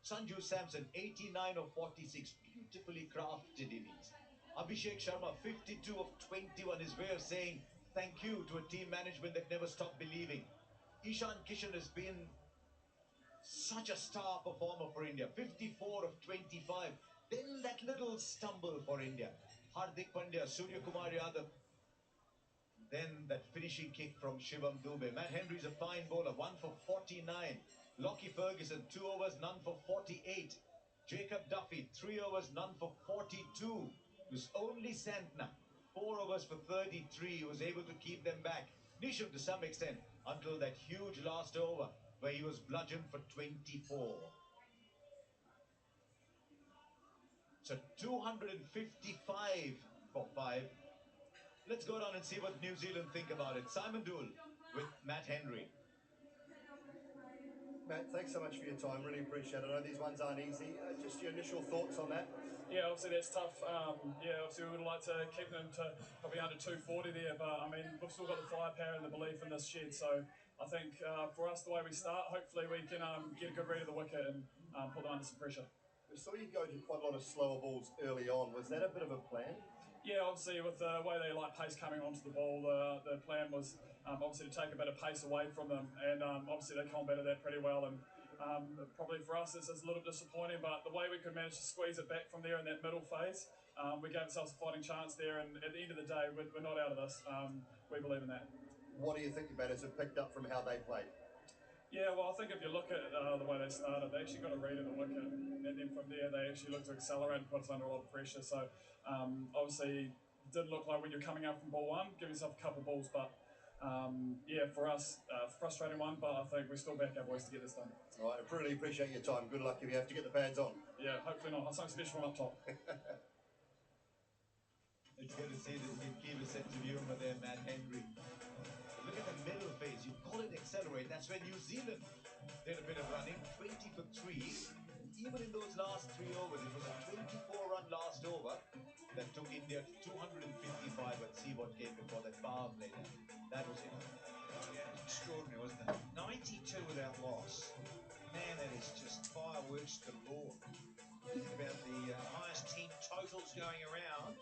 Sanju Samson, 89 of 46, beautifully crafted innings. Abhishek Sharma, 52 of 21, his way of saying thank you to a team management that never stopped believing. Ishan Kishan has been such a star performer for India, 54 of 25. Then that little stumble for India. Hardik Pandya, Surya Kumar Yadav. Then that finishing kick from Shivam Dube. Matt Henry's a fine bowler, 1 for 49. Lockie Ferguson, 2 overs, none for 48. Jacob Duffy, 3 overs, none for 42. It was only Santner, 4 overs for 33, was able to keep them back. Nisham to some extent, until that huge last over, where he was bludgeoned for 24. So 255 for 5. Let's go down and see what New Zealand think about it. Simon Dool with Matt Henry. Matt, thanks so much for your time. Really appreciate it. I know these ones aren't easy. Just your initial thoughts on that? Yeah, obviously that's tough. Obviously we would like to keep them to probably under 240 there, but I mean, we've still got the firepower and the belief in this shed. So I think for us, the way we start, hopefully we can get a good read of the wicket and put them under some pressure. We saw you go to quite a lot of slower balls early on. Was that a bit of a plan? Yeah, obviously with the way they like pace coming onto the ball, the plan was obviously to take a bit of pace away from them, and obviously they combated that pretty well. And probably for us it's a little disappointing, but the way we could manage to squeeze it back from there in that middle phase, we gave ourselves a fighting chance there, and at the end of the day, we're not out of this. We believe in that. What do you think the batters have picked up from how they played? Yeah, well, I think if you look at the way they started, they actually got a read of the wicket, and then from there they actually looked to accelerate and put us under a lot of pressure. So obviously it didn't look like when you're coming out from ball one, give yourself a couple of balls, but yeah, for us, frustrating one, but I think we still back our boys to get this done. All right, I really appreciate your time. Good luck if you have to get the pads on. Yeah, hopefully not. I'll something special one up top. It's good to see this keep a sense of humour there, Matt Henry. Look at the middle phase. You call it accelerate. That's where New Zealand did a bit of running, 20 for 3. And even in those last 3 overs, it was a 24-run last over that took India to 255. But see what came before that power play there. That was it. Yeah, extraordinary, wasn't it? 92 without loss. Man, that is just fireworks galore. Think about the highest team totals going around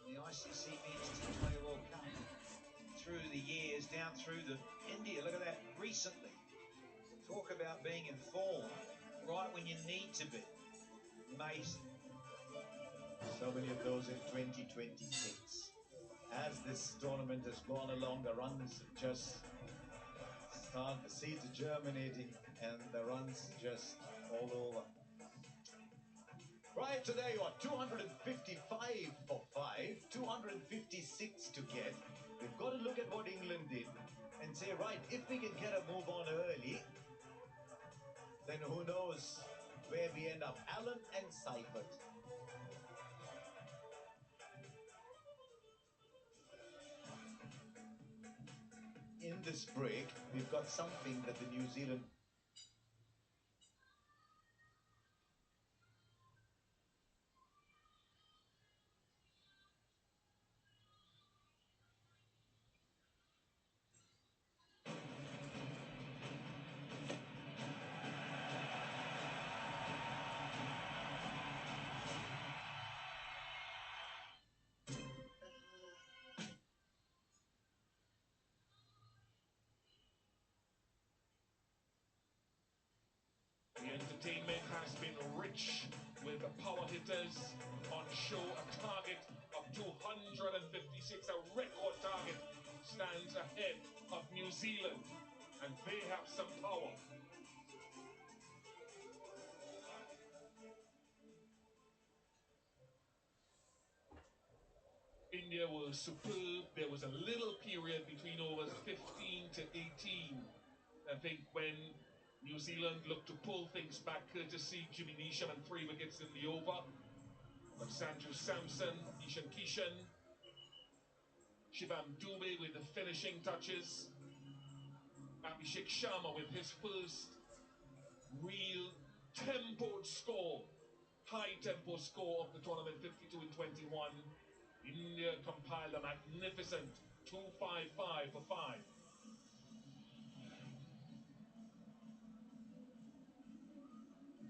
in the ICC Men's T20 World Cup. Through the years, down through the India, look at that, recently. Talk about being in form right when you need to be. Amazing. So many of those in 2026. As this tournament has gone along, the runs have just started, the seeds are germinating, and the runs just all over. Right, so there you are, 255 for 5, 256 to get. We've got to look at what England did and say, right, if we can get a move on early, then who knows where we end up. Allen and Seifert. In this break, we've got something that the New Zealand The entertainment has been rich with the power hitters on show. A target of 256, a record target, stands ahead of New Zealand, and they have some power. India was superb. There was a little period between overs 15 to 18, I think, when New Zealand looked to pull things back, courtesy Jimmy Neesham and 3 wickets in the over. But Sanju Samson, Ishan Kishan, Shivam Dube with the finishing touches. Abhishek Sharma with his first real tempoed score, high tempo score of the tournament, 52 in 21. India compiled a magnificent 255 for 5.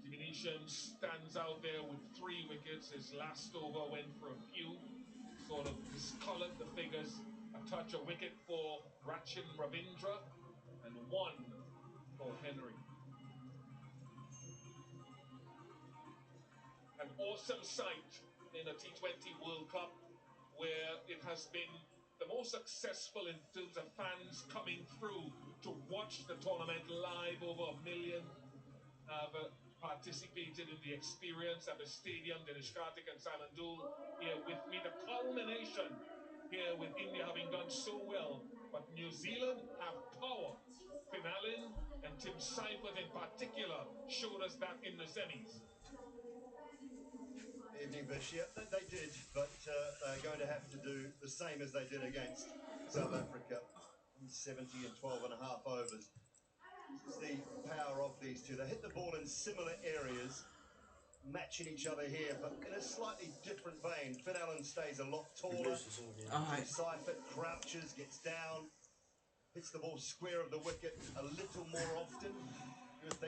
Diminisham stands out there with 3 wickets. His last over went for a few, sort of discolored the figures. A touch, a wicket for Rachin Ravindra, and 1 for Henry. An awesome sight in a T20 World Cup, where it has been the most successful in terms of fans coming through to watch the tournament live. Over 1 million have participated in the experience at the stadium. Dinesh Karthik and Simon Dool here with me. The culmination here with India having done so well, but New Zealand have power. Finn Allen and Tim Seifert in particular showed us that in the semis. Evening, Vish. Yeah, they did, but they're going to have to do the same as they did against South Africa. 70 and 12 and a half overs. This is the power of these two. They hit the ball in similar areas, matching each other here, but in a slightly different vein. Finn Allen stays a lot taller. Seifert crouches, gets down, hits the ball square of the wicket a little more often. You would think